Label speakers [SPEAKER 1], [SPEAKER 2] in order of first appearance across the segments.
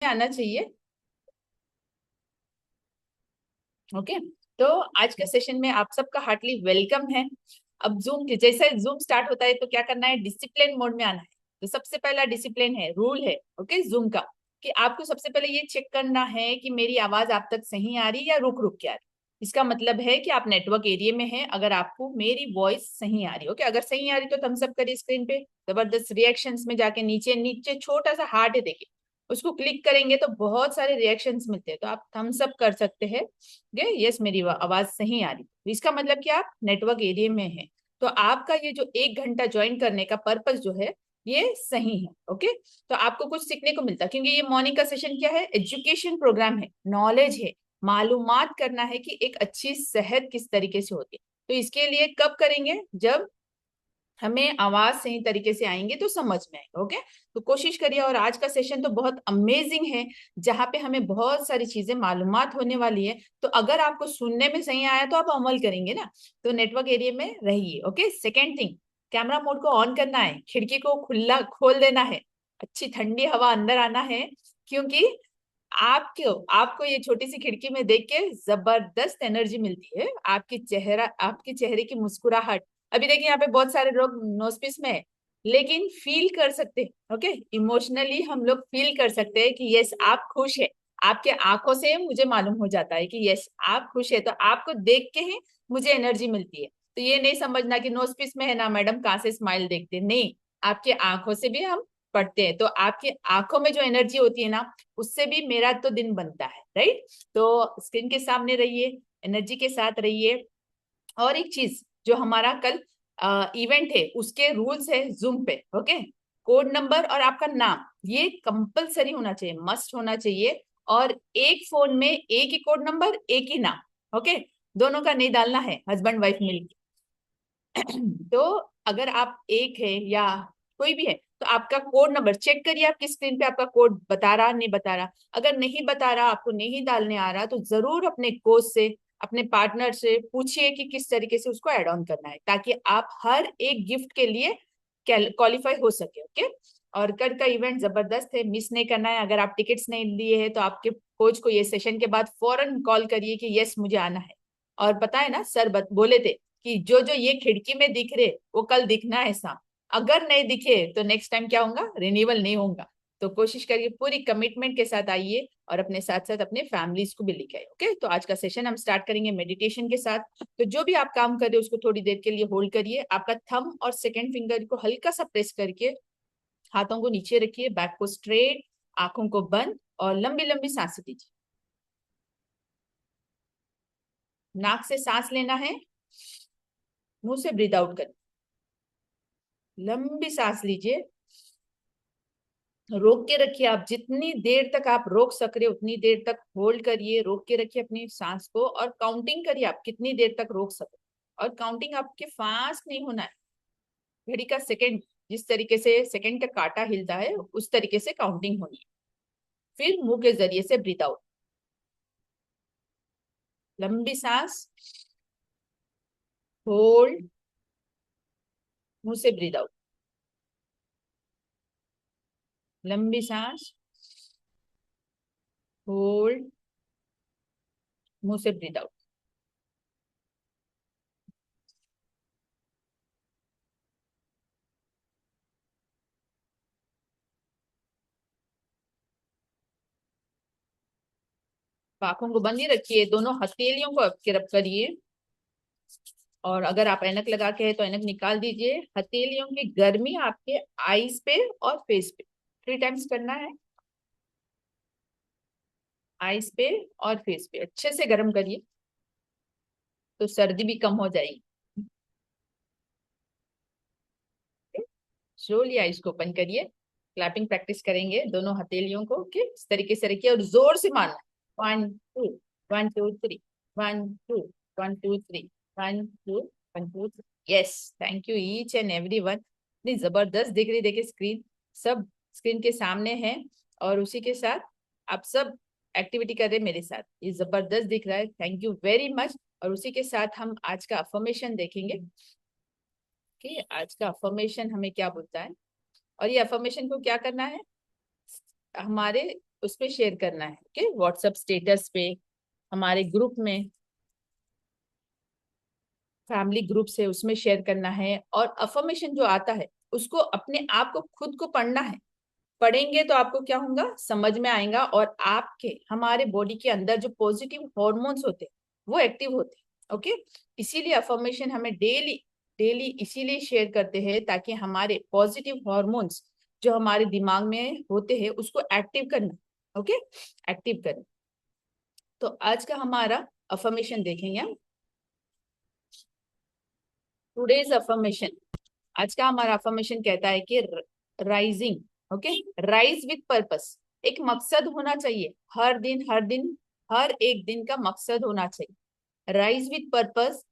[SPEAKER 1] आना चाहिए। ओके, तो आज के सेशन में आप सबका हार्टली वेलकम है। अब जूम के जैसे जूम स्टार्ट होता है तो क्या करना है, डिसिप्लिन मोड में आना है। तो सबसे पहला डिसिप्लिन है, रूल है ओके जूम का, कि आपको सबसे पहले ये चेक करना है कि मेरी आवाज आप तक सही आ रही है या रुक रुक के आ रही है। इसका मतलब है कि आप नेटवर्क एरिया में हैं अगर आपको मेरी वॉइस सही आ रही है। ओके, अगर सही आ रही तो थम्स अप करिए स्क्रीन पे, जबरदस्त रिएक्शंस में जाके नीचे नीचे छोटा सा हार्ट है देखिए, उसको क्लिक करेंगे तो बहुत सारे रिएक्शंस मिलते हैं, तो आप थम्स अप कर सकते हैं। यस मेरी आवाज सही आ रही, तो इसका मतलब कि आप नेटवर्क एरिया में हैं। तो आपका ये जो 1 घंटा ज्वाइन करने का पर्पस जो है ये सही है। ओके, तो आपको कुछ सीखने को मिलता है, क्योंकि ये मॉर्निंग का सेशन क्या है, एजुकेशन प्रोग्राम है, नॉलेज है, मालूमात करना है कि एक अच्छी सेहत किस तरीके से होती है। तो इसके लिए कब करेंगे, जब हमें आवाज सही तरीके से आएंगे तो समझ में आएगा। ओके, तो कोशिश करिए। और आज का सेशन तो बहुत अमेजिंग है, जहाँ पे हमें बहुत सारी चीजें मालूमात होने वाली है। तो अगर आपको सुनने में सही आया तो आप अमल करेंगे ना, तो नेटवर्क एरिया में रहिए। Okay, second thing, camera mode को ऑन करना है, खिड़की को खुला खोल देना है, अच्छी ठंडी हवा अंदर आना है, क्योंकि आपको आपको ये छोटी सी खिड़की में देख के जबरदस्त एनर्जी मिलती है। आपके चेहरे की मुस्कुराहट, अभी देखिए यहाँ पे बहुत सारे लोग नोस्पिस में है, लेकिन फील कर सकते हैं। ओके, इमोशनली हम लोग फील कर सकते हैं कि यस आप खुश है। आपके आंखों से मुझे मालूम हो जाता है कि यस आप खुश है, तो आपको देख के ही मुझे एनर्जी मिलती है। तो ये नहीं समझना कि नोस्पिस में है ना मैडम कहाँ से स्माइल देखते, नहीं, आपके आंखों से भी हम पढ़ते हैं। तो आपकी आंखों में जो एनर्जी होती है ना, उससे भी मेरा तो दिन बनता है, राइट। तो स्क्रीन के सामने रहिए, एनर्जी के साथ रहिए। और एक चीज, जो हमारा कल इवेंट है उसके रूल्स है जूम पे। ओके, कोड नंबर और आपका नाम ये कंपलसरी होना चाहिए, मस्ट होना चाहिए। और एक फोन में एक ही कोड नंबर एक ही नाम। ओके, दोनों का नहीं डालना है, हस्बैंड वाइफ मिलकर। तो अगर आप एक है या कोई भी है तो आपका कोड नंबर चेक करिए, आपकी स्क्रीन पे आपका कोड बता रहा नहीं बता रहा। अगर नहीं बता रहा, आपको नहीं डालने आ रहा, तो जरूर अपने कोच से, अपने पार्टनर से पूछिए कि किस तरीके से उसको ऐड ऑन करना है, ताकि आप हर एक गिफ्ट के लिए क्वालिफाई हो सके। ओके, और कल का इवेंट जबरदस्त है, मिस नहीं करना है। अगर आप टिकट्स नहीं लिए हैं तो आपके कोच को ये सेशन के बाद फौरन कॉल करिए कि यस मुझे आना है। और पता है ना, सर बोले थे कि जो जो ये खिड़की में दिख रहे वो कल दिखना है शाम, अगर नहीं दिखे तो नेक्स्ट टाइम क्या होगा, रिन्यूअल नहीं होगा। तो कोशिश करिए, पूरी कमिटमेंट के साथ आइए और अपने साथ साथ अपने फैमिलीज को भी लेके आइए। ओके, तो आज का सेशन हम स्टार्ट करेंगे मेडिटेशन के साथ। तो जो भी आप काम कर रहे हो उसको थोड़ी देर के लिए होल्ड करिए, आपका थंब और सेकंड फिंगर को हल्का सा प्रेस करके हाथों को नीचे रखिए, बैक को स्ट्रेट, आंखों को बंद और लंबी लंबी सांसें दीजिए। नाक से सांस लेना है, मुंह से ब्रीद आउट करिए। लंबी सांस लीजिए, रोक के रखिए। आप जितनी देर तक आप रोक सक रहे हो उतनी देर तक होल्ड करिए, रोक के रखिए अपनी सांस को और काउंटिंग करिए आप कितनी देर तक रोक सके। और काउंटिंग आपके फास्ट नहीं होना है, घड़ी का सेकंड, जिस तरीके से सेकंड का कांटा हिलता है उस तरीके से काउंटिंग होनी है। फिर मुंह के जरिए से ब्रीथ आउट, लंबी सांस, होल्ड, मुंह से ब्रीथ आउट, लंबी सांस, होल्ड, मुंह से ब्रीथ आउट। आंखों को बंद ही रखिए, दोनों हथेलियों को रब करिए। और अगर आप ऐनक लगा के है तो ऐनक निकाल दीजिए। हथेलियों की गर्मी आपके आईज पे और फेस पे 3 टाइम्स करना है। आईज पे और फेस पे अच्छे से गर्म करिए, तो सर्दी भी कम हो जाएगी। स्लोली आईज को ओपन करिए, क्लैपिंग प्रैक्टिस करेंगे दोनों हथेलियों को। ओके, इस तरीके से रखिए और जोर से मारना। 1 2 1 2 3, 1 2 1 2 3, 1 2 1 2 3। Yes, thank you each and every one. इतनी जबरदस्त दिख रही, देखिए स्क्रीन, सब स्क्रीन के सामने है और उसी के साथ आप सब एक्टिविटी कर रहे हैं मेरे साथ, ये जबरदस्त दिख रहा है, थैंक यू वेरी मच। और उसी के साथ हम आज का अफर्मेशन देखेंगे कि आज का अफर्मेशन हमें क्या बोलता है। और ये अफर्मेशन को क्या करना है, हमारे उस पे शेयर करना है। ओके, व्हाट्सएप स्टेटस पे, हमारे ग्रुप में, फैमिली ग्रुप से, उसमें शेयर करना है। और अफर्मेशन जो आता है उसको अपने आप को खुद को पढ़ना है। पढ़ेंगे तो आपको क्या होगा, समझ में आएगा, और आपके हमारे बॉडी के अंदर जो पॉजिटिव हॉर्मोन्स होते हैं वो एक्टिव होते हैं। ओके, इसीलिए अफर्मेशन हमें डेली डेली इसीलिए शेयर करते हैं ताकि हमारे पॉजिटिव हॉर्मोन्स जो हमारे दिमाग में होते हैं उसको एक्टिव करना। ओके, एक्टिव करना। तो आज का हमारा अफर्मेशन देखेंगे हम। टुडेज अफर्मेशन, आज का हमारा अफर्मेशन कहता है कि rising, okay, rise with purpose. एक मकसद होना चाहिए, हर दिन हर दिन हर एक दिन का मकसद होना चाहिए। Rise with purpose,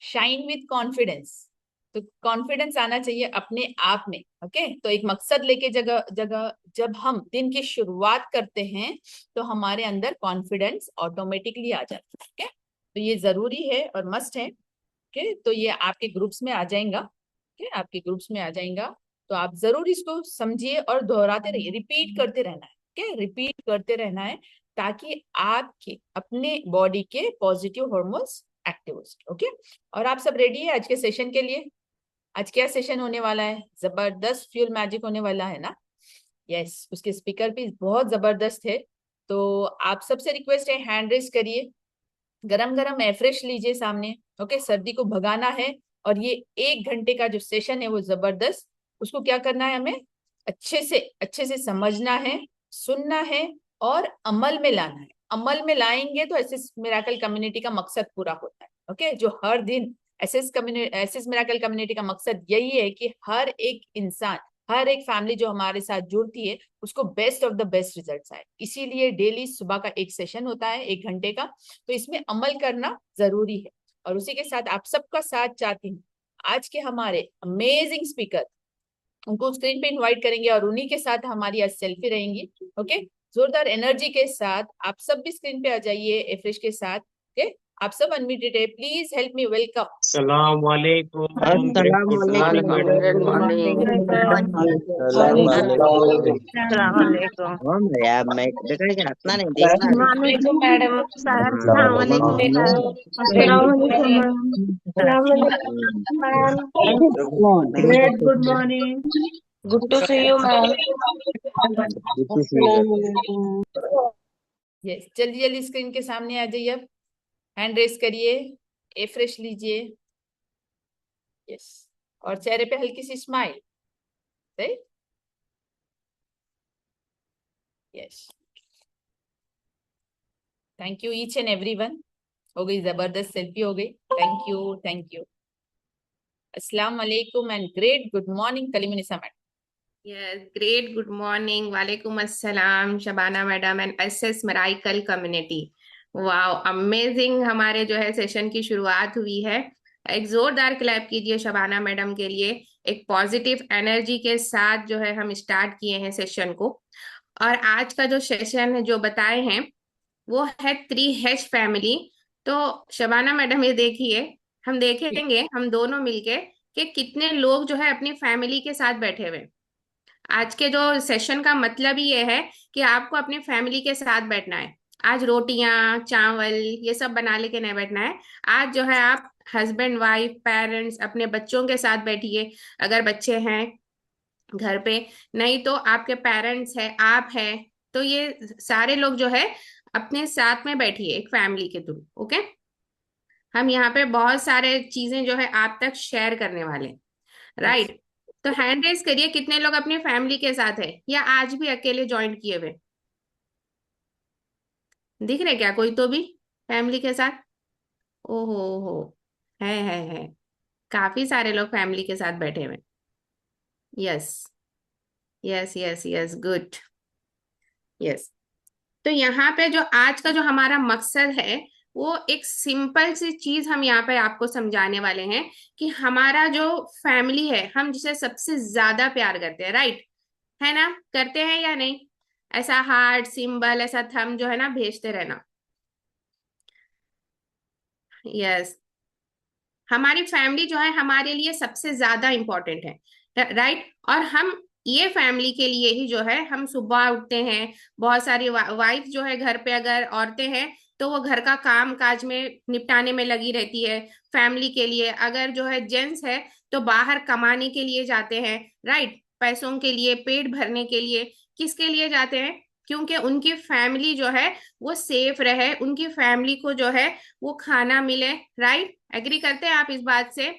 [SPEAKER 1] shine with confidence. तो कॉन्फिडेंस आना चाहिए अपने आप में। ओके, तो एक मकसद लेके जगह जगह जब हम दिन की शुरुआत करते हैं तो हमारे अंदर कॉन्फिडेंस ऑटोमेटिकली आ जाता है। ओके, तो ये जरूरी है और मस्ट है। ओके, तो ये आपके ग्रुप्स में आ जाएगा। ओके, आपके ग्रुप्स में आ जाएगा, तो आप जरूर इसको समझिए और दोहराते रहिए, रिपीट करते रहना है। ओके, रिपीट करते रहना है ताकि आपके अपने बॉडी के पॉजिटिव हॉर्मोन्स एक्टिव हो सके। ओके, और आप सब रेडी है आज के सेशन के लिए? आज क्या सेशन होने वाला है? जबरदस्त फ्यूल मैजिक होने वाला है ना? यस, उसके स्पीकर भी बहुत जबरदस्त है। तो आप सबसे रिक्वेस्ट है, हैंड रेस करिए, गरम गरम एफ्रेश लीजिए सामने। ओके, सर्दी को भगाना है। और ये 1 घंटे का जो सेशन है वो जबरदस्त, उसको क्या करना है, हमें अच्छे से समझना है, सुनना है और अमल में लाना है। अमल में लाएंगे तो एसिस मिराकल कम्युनिटी का मकसद पूरा होता है। ओके, जो हर दिन एसिस मिराकल कम्युनिटी का मकसद यही है कि हर एक इंसान, हर एक फैमिली जो हमारे साथ जुड़ती है उसको best of the best results आए। इसीलिए डेली सुबह का एक सेशन होता है 1 घंटे का, तो इसमें अमल करना जरूरी है। और उसी के साथ आप सबका साथ चाहती हूँ। आज के हमारे अमेजिंग स्पीकर, उनको स्क्रीन पे इनवाइट करेंगे और उन्हीं के साथ हमारी आज सेल्फी रहेंगी। ओके, जोरदार एनर्जी के साथ आप सब भी स्क्रीन पे आ जाइए एफ्रेश के साथ। ओके, आप सब अनम्यूटेड है, प्लीज हेल्प मी वेलकम।
[SPEAKER 2] अस्सलाम वालेकुम।
[SPEAKER 3] अस्सलाम वालेकुम
[SPEAKER 4] वालेकुम
[SPEAKER 3] मैडम।
[SPEAKER 4] अस्सलाम वालेकुम।
[SPEAKER 3] हाँ यार मैं बेटा क्या अपना नहीं देखना है।
[SPEAKER 4] वालेकुम मैडम। अस्सलाम वालेकुम मैडम।
[SPEAKER 5] अस्सलाम वालेकुम मैम। अस्सलाम वालेकुम ma'am. Great good morning.
[SPEAKER 4] Good to see you ma'am.
[SPEAKER 5] अस्सलाम वालेकुम।
[SPEAKER 1] यस, जल्दी जल्दी स्क्रीन के सामने आ जाइए। अब हैंड रेस करिए, एफ्रेश लीजिए। यस, और चेहरे पे हल्की सी स्माइल। सही, yes, thank you each and everyone. हो गई जबरदस्त सेल्फी, हो गई। Thank you, thank you. अस्सलाम वालेकुम and great good morning Kalimunnisa madam.
[SPEAKER 6] Yes, great. Good morning. Walaikum assalam, Shabana madam and SS miracle community. Wow, amazing. हमारे जो है सेशन की शुरुआत हुई है। एक जोरदार क्लैप कीजिए शबाना मैडम के लिए। एक पॉजिटिव एनर्जी के साथ जो है हम स्टार्ट किए हैं सेशन को। और आज का जो सेशन जो बताए हैं वो है 3H फैमिली। तो शबाना मैडम ये देखिए, हम देखेंगे हम दोनों मिलके कि कितने लोग जो है अपनी फैमिली के साथ बैठे हुए। आज के जो सेशन का मतलब ही ये है कि आपको अपनी फैमिली के साथ बैठना है। आज रोटियां चावल ये सब बना लेके नहीं बैठना है। आज जो है आप हस्बैंड वाइफ पेरेंट्स अपने बच्चों के साथ बैठिए, अगर बच्चे हैं घर पे। नहीं तो आपके पेरेंट्स है, आप है, तो ये सारे लोग जो है अपने साथ में बैठिए एक फैमिली के थ्रू। ओके, हम यहाँ पे बहुत सारे चीजें जो है आप तक शेयर करने वाले, राइट? तो हैंड रेस करिए कितने लोग अपनी फैमिली के साथ है या आज भी अकेले ज्वाइन किए हुए। दिख रहे क्या कोई तो भी फैमिली के साथ? ओहो हो, है काफी सारे लोग फैमिली के साथ बैठे हुए। Yes yes yes yes, good. Yes, तो यहाँ पे जो आज का जो हमारा मकसद है वो एक सिंपल सी चीज हम यहाँ पे आपको समझाने वाले हैं कि हमारा जो फैमिली है हम जिसे सबसे ज्यादा प्यार करते हैं, राइट? है ना, करते हैं या नहीं? ऐसा हार्ट सिंबल, ऐसा थंब जो है ना भेजते रहना। यस, हमारी फैमिली जो है हमारे लिए सबसे ज्यादा इंपॉर्टेंट है, राइट? और हम ये फैमिली के लिए ही जो है हम सुबह उठते हैं। बहुत सारी वाइफ जो है घर पे अगर औरतें हैं तो वो घर का काम काज में निपटाने में लगी रहती है फैमिली के लिए। अगर जो है जेंट्स है तो बाहर कमाने के लिए जाते हैं, राइट, पैसों के लिए, पेट भरने के लिए। किसके लिए जाते हैं? क्योंकि उनकी फैमिली जो है वो सेफ रहे, उनकी फैमिली को जो है वो खाना मिले, राइट। एग्री करते हैं आप इस बात से?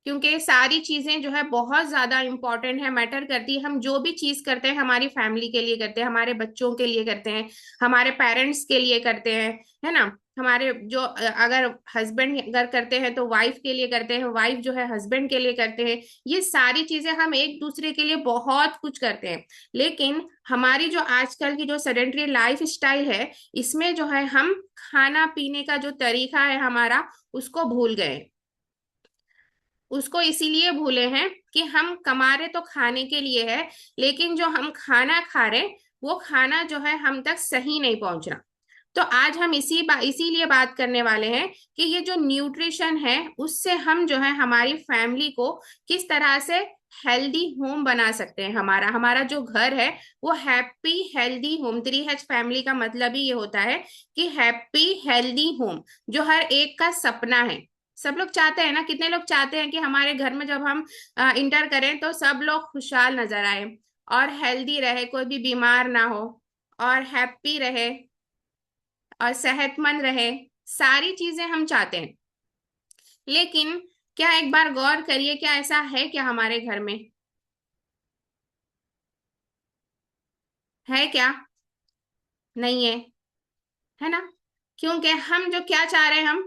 [SPEAKER 6] क्योंकि सारी चीजें जो है बहुत ज्यादा इंपॉर्टेंट है, मैटर करती है। हम जो भी चीज करते हैं हमारी फैमिली के लिए करते हैं, हमारे बच्चों के लिए करते हैं, हमारे पेरेंट्स के लिए करते हैं, है ना। हमारे जो अगर हस्बैंड अगर करते हैं तो वाइफ के लिए करते हैं, वाइफ जो है हस्बैंड के लिए करते हैं। ये सारी चीजें हम एक दूसरे के लिए बहुत कुछ करते हैं। लेकिन हमारी जो आजकल की जो सेडेंटरी लाइफ स्टाइल है, इसमें जो है हम खाना पीने का जो तरीका है हमारा, उसको भूल गए। उसको इसीलिए भूले हैं कि हम कमा रहे तो खाने के लिए है, लेकिन जो हम खाना खा रहे वो खाना जो है हम तक सही नहीं पहुंच रहा। तो आज हम इसीलिए बात करने वाले हैं कि ये जो न्यूट्रिशन है उससे हम जो है हमारी फैमिली को किस तरह से हेल्दी होम बना सकते हैं। हमारा हमारा जो घर है वो happy healthy home, 3H family का मतलब ही ये होता है कि हैप्पी हेल्दी होम, जो हर एक का सपना है। सब लोग चाहते हैं ना, कितने लोग चाहते हैं कि हमारे घर में जब हम इंटर करें तो सब लोग खुशहाल नजर आए और हेल्दी रहे, कोई भी बीमार ना हो और हैप्पी रहे और सेहतमंद रहे। सारी चीजें हम चाहते हैं। लेकिन क्या एक बार गौर करिए, क्या ऐसा है क्या हमारे घर में? है क्या? नहीं है, है ना। क्योंकि हम जो क्या चाह रहे हैं,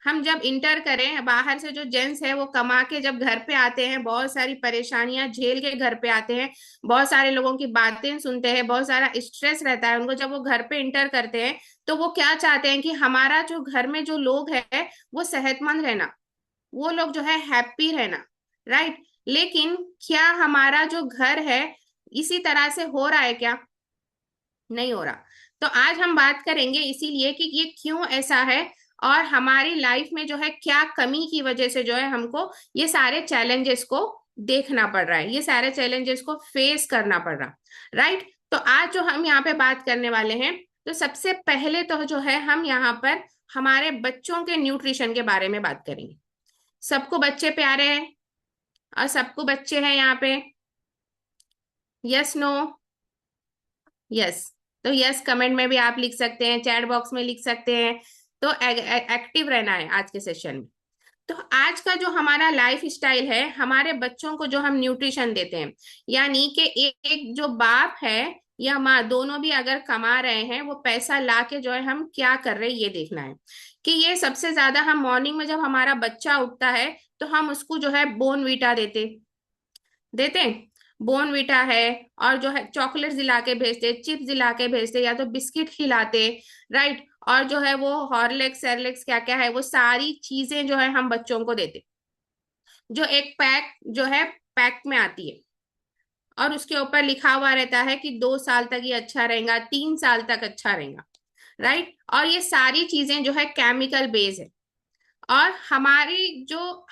[SPEAKER 6] हम जब इंटर करें बाहर से, जो जेंट्स है वो कमा के जब घर पे आते हैं, बहुत सारी परेशानियां झेल के घर पे आते हैं, बहुत सारे लोगों की बातें सुनते हैं, बहुत सारा स्ट्रेस रहता है उनको। जब वो घर पे इंटर करते हैं तो वो क्या चाहते हैं कि हमारा जो घर में जो लोग है वो सेहतमंद रहना, वो लोग जो है हैप्पी रहना, राइट। लेकिन क्या हमारा जो घर है इसी तरह से हो रहा है क्या? नहीं हो रहा। तो आज हम बात करेंगे इसीलिए कि ये क्यों ऐसा है और हमारी लाइफ में जो है क्या कमी की वजह से जो है हमको ये सारे चैलेंजेस को देखना पड़ रहा है, ये सारे चैलेंजेस को फेस करना पड़ रहा, राइट। तो आज जो हम यहाँ पे बात करने वाले हैं, तो सबसे पहले तो जो है हम यहाँ पर हमारे बच्चों के न्यूट्रिशन के बारे में बात करेंगे। सबको बच्चे प्यारे हैं और सबको बच्चे हैं यहाँ पे? Yes, no? यस। तो यस कमेंट में भी आप लिख सकते हैं, चैट बॉक्स में लिख सकते हैं। तो एक्टिव रहना है आज के सेशन में। तो आज का जो हमारा लाइफ स्टाइल है, हमारे बच्चों को जो हम न्यूट्रिशन देते हैं, यानी कि एक जो बाप है या माँ, दोनों भी अगर कमा रहे हैं, वो पैसा ला के जो है हम क्या कर रहे हैं ये देखना है। कि ये सबसे ज्यादा हम मॉर्निंग में जब हमारा बच्चा उठता है तो हम उसको जो है बोर्नवीटा देते देते बोर्नवीटा है, और जो है चॉकलेट दिला के भेजते, चिप्स दिला के भेजते, या तो बिस्किट खिलाते, राइट। और जो है वो हॉर्लिक्स सेरेलेक्स क्या क्या है वो सारी चीजें जो है हम बच्चों को देते, जो एक पैक जो है पैक में आती है और उसके ऊपर लिखा हुआ रहता है कि 2 साल तक ये अच्छा रहेगा, 3 साल तक अच्छा रहेगा, राइट। और ये सारी चीजें जो है केमिकल बेस है। और हमारी जो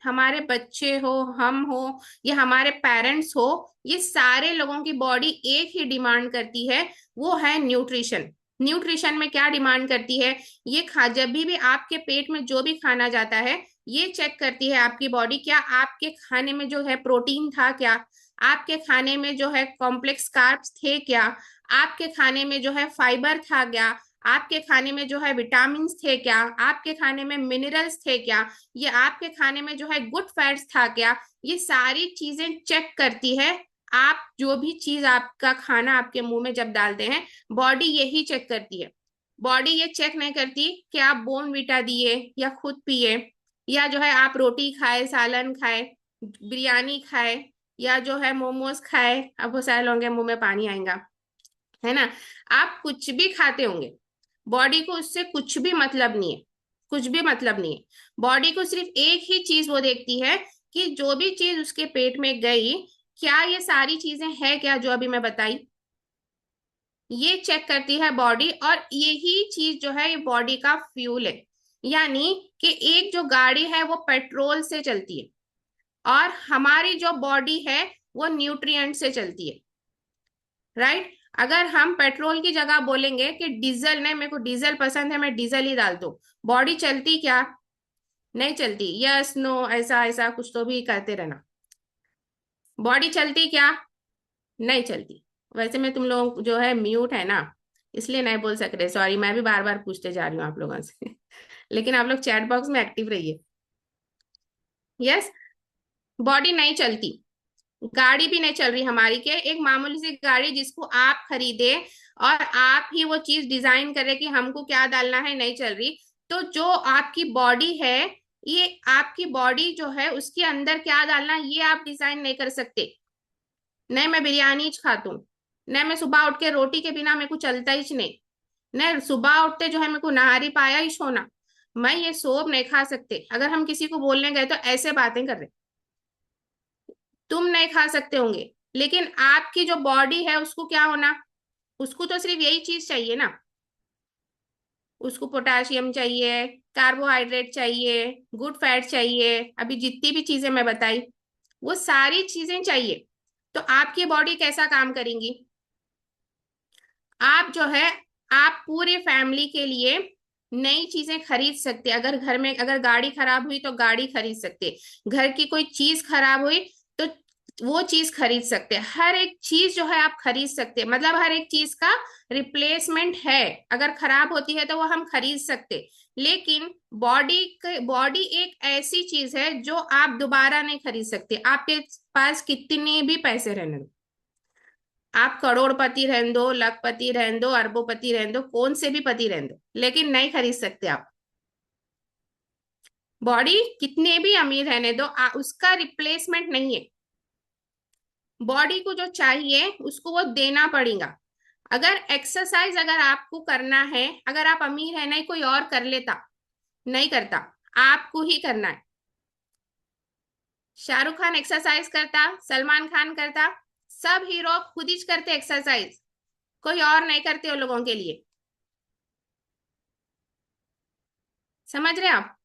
[SPEAKER 6] हमारे बच्चे हो, हम हो या हमारे पेरेंट्स हो, ये सारे लोगों की बॉडी एक ही डिमांड करती है, वो है न्यूट्रिशन। न्यूट्रिशन में क्या डिमांड करती है? ये जब भी आपके पेट में जो भी खाना जाता है, ये चेक करती है आपकी बॉडी, क्या आपके खाने में जो है प्रोटीन था, क्या आपके खाने में जो है कॉम्प्लेक्स कार्ब्स थे, क्या आपके खाने में जो है फाइबर था, क्या आपके खाने में जो है विटामिन थे, क्या आपके खाने में मिनरल्स थे, क्या ये आपके खाने में जो है गुड फैट्स था, क्या। ये सारी चीजें चेक करती है। आप जो भी चीज आपका खाना आपके मुंह में जब डालते हैं, बॉडी यही चेक करती है। बॉडी ये चेक नहीं करती कि आप बोर्नवीटा दिए या खुद पिए, या जो है आप रोटी खाए, सालन खाए, बिरयानी खाए, या जो है मोमोज खाए। अब बहुत सारे लोगों के मुंह में पानी आएगा, है ना। आप कुछ भी खाते होंगे, बॉडी को उससे कुछ भी मतलब नहीं है, कुछ भी मतलब नहीं है। बॉडी को सिर्फ एक ही चीज वो देखती है कि जो भी चीज उसके पेट में गई, क्या ये सारी चीजें हैं क्या जो अभी मैं बताई, ये चेक करती है बॉडी। और यही चीज जो है ये बॉडी का फ्यूल है। यानी कि एक जो गाड़ी है वो पेट्रोल से चलती है, और हमारी जो बॉडी है वो न्यूट्रिएंट से चलती है, राइट। अगर हम पेट्रोल की जगह बोलेंगे कि डीजल, नहीं मेरे को डीजल पसंद है, मैं डीजल ही डाल दूं, बॉडी चलती क्या? नहीं चलती। यस नो, ऐसा ऐसा कुछ तो भी करते रहना। बॉडी चलती क्या? नहीं चलती। वैसे में तुम लोग जो है म्यूट है ना, इसलिए नहीं बोल सक रहे, सॉरी, मैं भी बार बार पूछते जा रही हूँ आप लोगों से लेकिन आप लोग चैट बॉक्स में एक्टिव रहिए। यस, बॉडी नहीं चलती, गाड़ी भी नहीं चल रही हमारी के, एक मामूली सी गाड़ी जिसको आप खरीदे और आप ही वो चीज डिजाइन करे कि हमको क्या डालना है, नहीं चल रही। तो जो आपकी बॉडी है, ये आपकी बॉडी जो है उसके अंदर क्या डालना है ये आप डिजाइन नहीं कर सकते। नहीं मैं बिरयानी खाता हूँ, नहीं मैं सुबह उठ के रोटी के बिना मेरे को चलता ही नहीं, नहीं सुबह उठते जो है मेरे को नहारी पाया ही सोना, मैं ये सोप नहीं खा सकते। अगर हम किसी को बोलने गए तो ऐसे बातें कर रहे, तुम नहीं खा सकते होंगे, लेकिन आपकी जो बॉडी है उसको क्या होना, उसको तो सिर्फ यही चीज चाहिए ना, उसको पोटेशियम चाहिए, कार्बोहाइड्रेट चाहिए, गुड फैट चाहिए, अभी जितनी भी चीजें मैं बताई वो सारी चीजें चाहिए। तो आपकी बॉडी कैसा काम करेंगी? आप जो है, आप पूरे फैमिली के लिए नई चीजें खरीद सकते। अगर घर में अगर गाड़ी खराब हुई तो गाड़ी खरीद सकते, घर की कोई चीज खराब हुई तो वो चीज खरीद सकते, हर एक चीज जो है आप खरीद सकते, मतलब हर एक चीज का रिप्लेसमेंट है, अगर खराब होती है तो वो हम खरीद सकते। लेकिन बॉडी एक ऐसी चीज है जो आप दोबारा नहीं खरीद सकते, आपके पास कितने भी पैसे रहने दो, आप करोड़पति रहने दो, लखपति रहने दो, अरबोपति रहने दो, कौन से भी पति रहने दो, लेकिन नहीं खरीद सकते आप बॉडी, कितने भी अमीर रहने दो, उसका रिप्लेसमेंट नहीं है। बॉडी को जो चाहिए उसको वो देना पड़ेगा। अगर एक्सरसाइज अगर आपको करना है, अगर आप अमीर है, नहीं कोई और कर लेता, नहीं करता, आपको ही करना है। शाहरुख खान एक्सरसाइज करता, सलमान खान करता, सब हीरो खुद ही करते एक्सरसाइज, कोई और नहीं करते उन लोगों के लिए, समझ रहे आप?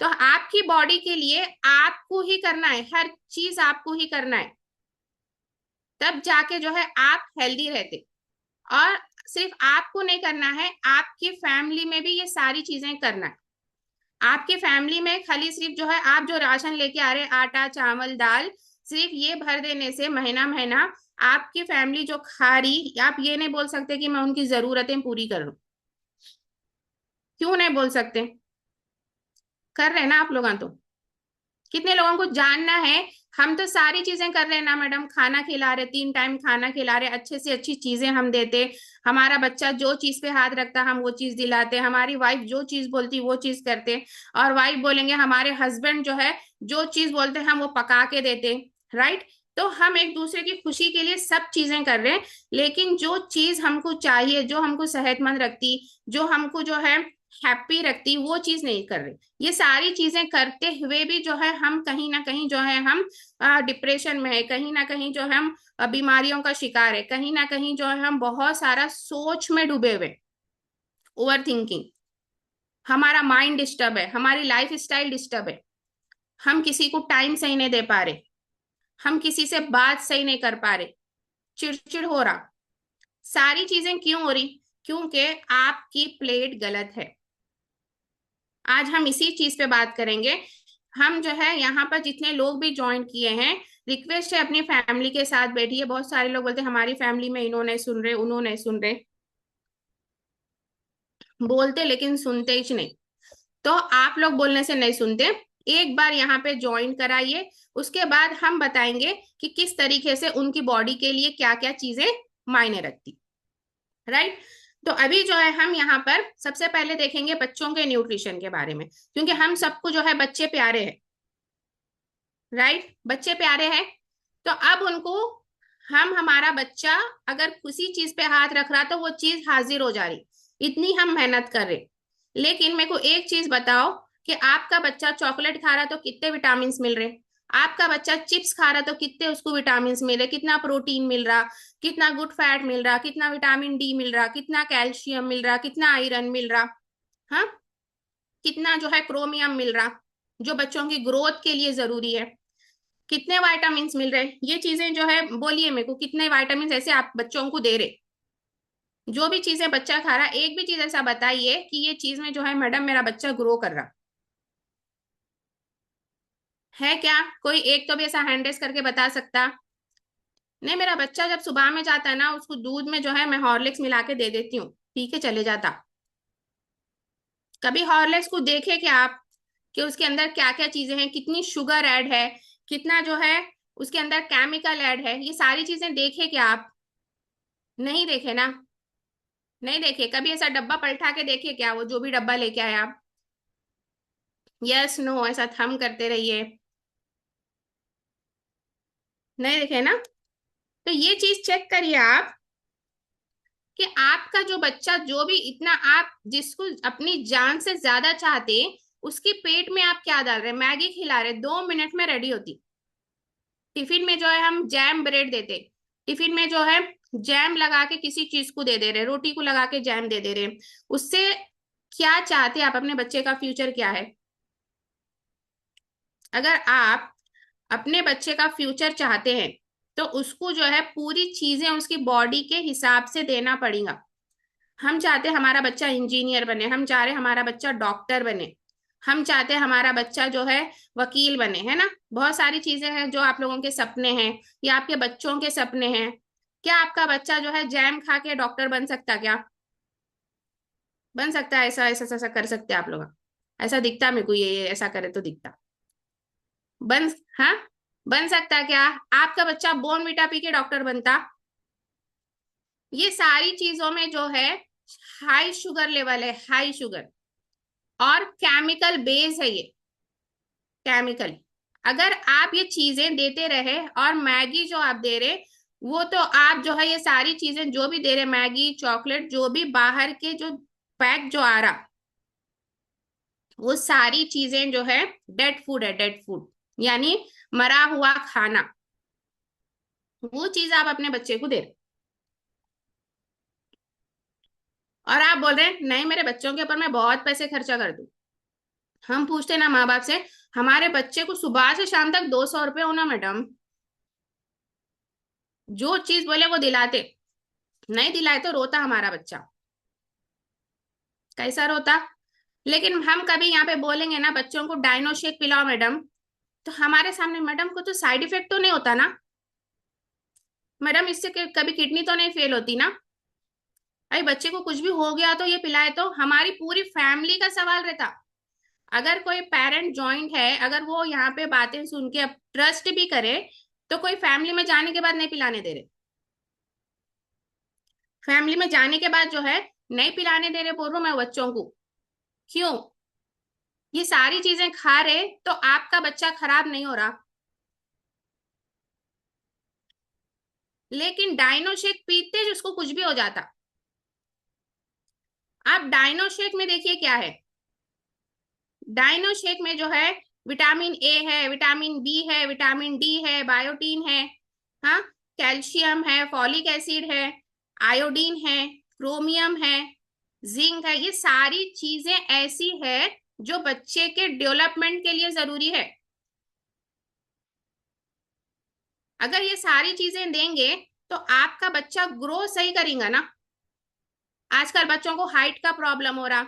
[SPEAKER 6] तो आपकी बॉडी के लिए आपको ही करना है, हर चीज आपको ही करना है, तब जाके जो है आप हेल्दी रहते। और सिर्फ आपको नहीं करना है, आपकी फैमिली में भी ये सारी चीजें करना है। आपकी फैमिली में खाली सिर्फ जो है आप जो राशन लेके आ रहे, आटा चावल दाल, सिर्फ ये भर देने से महीना महीना आपकी फैमिली जो खा रही, आप ये नहीं बोल सकते कि मैं उनकी जरूरतें पूरी कर लूं। क्यों नहीं बोल सकते? कर रहे ना आप लोग। तो कितने लोगों को जानना है, हम तो सारी चीजें कर रहे हैं ना मैडम, खाना खिला रहे, 3 टाइम खाना खिला रहे, अच्छे से अच्छी चीजें हम देते, हमारा बच्चा जो चीज पे हाथ रखता हम वो चीज दिलाते, हमारी वाइफ जो चीज बोलती वो चीज करते, और वाइफ बोलेंगे हमारे हस्बैंड जो है जो चीज बोलते हम वो पका के देते, राइट। तो हम एक दूसरे की खुशी के लिए सब चीजें कर रहे हैं, लेकिन जो चीज हमको चाहिए, जो हमको सेहतमंद रखती, जो हमको जो है हैप्पी रखती, वो चीज नहीं कर रहे। ये सारी चीजें करते हुए भी जो है हम कहीं ना कहीं जो है हम डिप्रेशन में है, कहीं ना कहीं जो है हम बीमारियों का शिकार है, कहीं ना कहीं जो है हम बहुत सारा सोच में डूबे हुए, ओवर थिंकिंग, हमारा माइंड डिस्टर्ब है, हमारी लाइफ स्टाइल डिस्टर्ब है, हम किसी को टाइम सही नहीं दे पा रहे, हम किसी से बात सही नहीं कर पा रहे, चिड़चिड़ हो रहा, सारी चीजें क्यों हो रही? क्योंकि आपकी प्लेट गलत है। आज हम इसी चीज पे बात करेंगे। हम जो है यहाँ पर जितने लोग भी ज्वाइन किए हैं, रिक्वेस्ट है अपनी फैमिली के साथ बैठिए। बहुत सारे लोग बोलते हैं हमारी फैमिली में इन्होंने सुन रहे, उन्होंने सुन रहे, बोलते लेकिन सुनते ही नहीं। तो आप लोग बोलने से नहीं सुनते, एक बार यहाँ पे ज्वाइन कराइए, उसके बाद हम बताएंगे कि किस तरीके से उनकी बॉडी के लिए क्या क्या चीजें मायने रखती, राइट। तो अभी जो है हम यहाँ पर सबसे पहले देखेंगे बच्चों के न्यूट्रिशन के बारे में, क्योंकि हम सबको जो है बच्चे प्यारे हैं, राइट, बच्चे प्यारे हैं। तो अब उनको हमारा बच्चा अगर किसी चीज पे हाथ रख रहा तो वो चीज हाजिर हो जा रही, इतनी हम मेहनत कर रहे। लेकिन मेरे को एक चीज बताओ कि आपका बच्चा चॉकलेट खा रहा तो कितने विटामिन मिल रहे, आपका बच्चा चिप्स खा रहा तो कितने उसको विटामिन मिल रहे, कितना प्रोटीन मिल रहा, कितना गुड फैट मिल रहा, कितना विटामिन डी मिल रहा, कितना कैल्शियम मिल रहा, कितना आयरन मिल रहा, हाँ, कितना जो है क्रोमियम मिल रहा, जो बच्चों की ग्रोथ के लिए जरूरी है। कितने विटामिन मिल रहे, ये चीजें जो है बोलिए मेरे को, कितने विटामिन ऐसे आप बच्चों को दे रहे, जो भी चीजें बच्चा खा रहा, एक भी चीज ऐसा बताइए कि ये चीज में जो है मैडम मेरा बच्चा ग्रो कर रहा है क्या? कोई एक तो भी ऐसा हैंड रेस करके बता सकता? नहीं, मेरा बच्चा जब सुबह में जाता है ना, उसको दूध में जो है मैं हॉर्लिक्स मिला के दे देती हूँ, पी के चले जाता। कभी हॉर्लिक्स को देखे क्या आप कि उसके अंदर क्या क्या चीजें हैं, कितनी शुगर ऐड है, कितना जो है उसके अंदर केमिकल ऐड है, ये सारी चीजें देखे क्या आप? नहीं देखे ना? नहीं देखे। कभी ऐसा डब्बा पलटा के देखे क्या, वो जो भी डब्बा लेके आए आप? यस नो ऐसा थम करते रहिए। नहीं देखे ना? तो ये चीज चेक करिए आप कि आपका जो बच्चा, जो भी इतना आप जिसको अपनी जान से ज्यादा चाहते, उसके पेट में आप क्या डाल रहे? मैगी खिला रहे, 2 मिनट में रेडी होती। टिफिन में जो है हम जैम ब्रेड देते, टिफिन में जो है जैम लगा के किसी चीज को दे दे रहे, रोटी को लगा के जैम दे दे रहे, उससे क्या चाहते आप? अपने बच्चे का फ्यूचर क्या है? अगर आप अपने बच्चे का फ्यूचर चाहते हैं तो उसको जो है पूरी चीजें उसकी बॉडी के हिसाब से देना पड़ेगा। हम चाहते हैं हमारा बच्चा इंजीनियर बने, हम चाह रहे हमारा बच्चा डॉक्टर बने, हम चाहते हैं हमारा बच्चा जो है वकील बने, है ना? बहुत सारी चीजें हैं जो आप लोगों के सपने हैं या आपके बच्चों के सपने हैं। क्या आपका बच्चा जो है जैम खा के डॉक्टर बन सकता? क्या बन सकता है? ऐसा ऐसा ऐसा कर सकते हैं आप लोग? ऐसा दिखता मेरे को, ये ऐसा करे तो दिखता बन, हाँ बन सकता क्या? आपका बच्चा बोर्नविटा पी के डॉक्टर बनता? ये सारी चीजों में जो है हाई शुगर लेवल है, हाई शुगर, और केमिकल बेस है ये, केमिकल। अगर आप ये चीजें देते रहे, और मैगी जो आप दे रहे, वो तो आप जो है ये सारी चीजें जो भी दे रहे, मैगी चॉकलेट जो भी बाहर के जो पैक जो आ रहा, वो सारी चीजें जो है डेड फूड है, डेड फूड यानी मरा हुआ खाना, वो चीज आप अपने बच्चे को दे रहे। और आप बोल रहे हैं नहीं मेरे बच्चों के ऊपर मैं बहुत पैसे खर्चा कर दूं। हम पूछते ना माँ बाप से, हमारे बच्चे को सुबह से शाम तक 200 रुपये होना मैडम, जो चीज बोले वो दिलाते, नहीं दिलाए तो रोता हमारा बच्चा। कैसा रोता? लेकिन हम कभी यहाँ पे बोलेंगे ना बच्चों को डाइनो शेक पिलाओ मैडम, तो हमारे सामने मैडम को तो साइड इफेक्ट तो नहीं होता ना, मैडम इससे कभी किडनी तो नहीं फेल होती ना, अरे बच्चे को कुछ भी हो गया तो ये पिलाए, तो हमारी पूरी फैमिली का सवाल रहता। अगर कोई पेरेंट जॉइंट है, अगर वो यहाँ पे बातें सुन के अब ट्रस्ट भी करे, तो कोई फैमिली में जाने के बाद नहीं पिलाने दे रहे, फैमिली में जाने के बाद जो है नहीं पिलाने दे रहे बोल रहा हूं मैं बच्चों को। क्यों? ये सारी चीजें खा रहे तो आपका बच्चा खराब नहीं हो रहा, लेकिन डाइनो शेक पीते जिसको कुछ भी हो जाता। आप डाइनो शेक में देखिए क्या है, डाइनो शेक में जो है विटामिन ए है, विटामिन बी है, विटामिन डी है, बायोटीन है, हाँ, कैल्शियम है, फॉलिक एसिड है, आयोडीन है, क्रोमियम है, जिंक है, ये सारी चीजें ऐसी है जो बच्चे के डेवलपमेंट के लिए जरूरी है। अगर ये सारी चीजें देंगे तो आपका बच्चा ग्रो सही करेगा ना। आजकल बच्चों को हाइट का प्रॉब्लम हो रहा,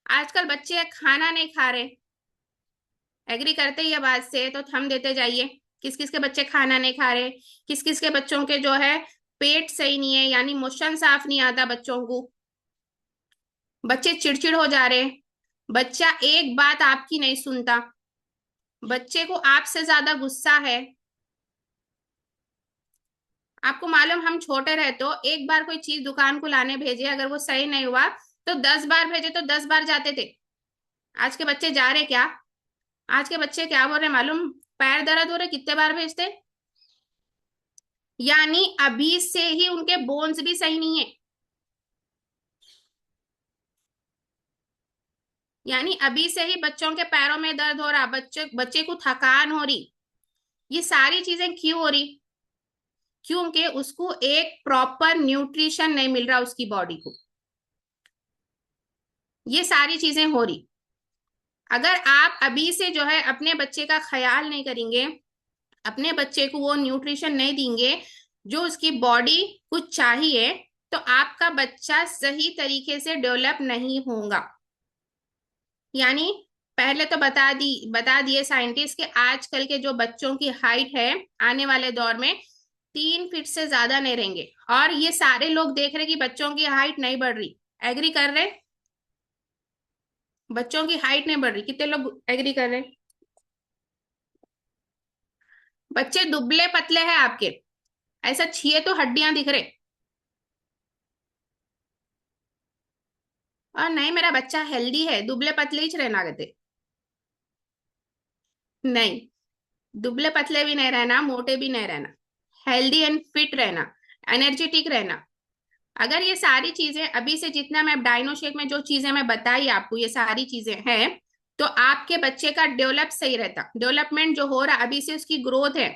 [SPEAKER 6] आजकल बच्चे खाना नहीं खा रहे, एग्री करते ही है बात से तो थम देते जाइए। किस किस के बच्चे खाना नहीं खा रहे, किस किस के बच्चों के जो है पेट सही नहीं है, यानी मोशन साफ नहीं आता बच्चों को, बच्चे चिड़चिड़ हो जा रहे, बच्चा एक बात आपकी नहीं सुनता, बच्चे को आपसे ज्यादा गुस्सा है। आपको मालूम हम छोटे रहे तो एक बार कोई चीज दुकान को लाने भेजे, अगर वो सही नहीं हुआ तो 10 बार भेजे तो 10 बार जाते थे। आज के बच्चे जा रहे क्या? आज के बच्चे क्या बोल रहे मालूम? पैर दर्द हो रहे कितने बार भेजते, यानी अभी से ही उनके बोन्स भी सही नहीं है, यानी अभी से ही बच्चों के पैरों में दर्द हो रहा, बच्चे बच्चे को थकान हो रही। ये सारी चीजें क्यों हो रही? क्योंकि उसको एक प्रॉपर न्यूट्रिशन नहीं मिल रहा उसकी बॉडी को, ये सारी चीजें हो रही। अगर आप अभी से जो है अपने बच्चे का ख्याल नहीं करेंगे, अपने बच्चे को वो न्यूट्रिशन नहीं देंगे जो उसकी बॉडी को चाहिए, तो आपका बच्चा सही तरीके से डेवलप नहीं होगा। यानी पहले तो बता दिए साइंटिस्ट कि आजकल के जो बच्चों की हाइट है आने वाले दौर में 3 फीट से ज्यादा नहीं रहेंगे, और ये सारे लोग देख रहे कि बच्चों की हाइट नहीं बढ़ रही। एग्री कर रहे? बच्चों की हाइट नहीं बढ़ रही, कितने लोग एग्री कर रहे? बच्चे दुबले पतले हैं आपके, ऐसा छिए तो हड्डियां दिख रहे। और नहीं मेरा बच्चा हेल्दी है, दुबले पतले ही रहना कहते। नहीं, दुबले पतले भी नहीं रहना, मोटे भी नहीं रहना, हेल्दी एंड फिट रहना, एनर्जेटिक रहना। अगर ये सारी चीजें अभी से जितना मैं डायनोशेक में जो चीजें मैं बताई आपको ये सारी चीजें हैं, तो आपके बच्चे का डेवलप सही रहता। डेवलपमेंट जो हो रहा अभी से उसकी ग्रोथ है,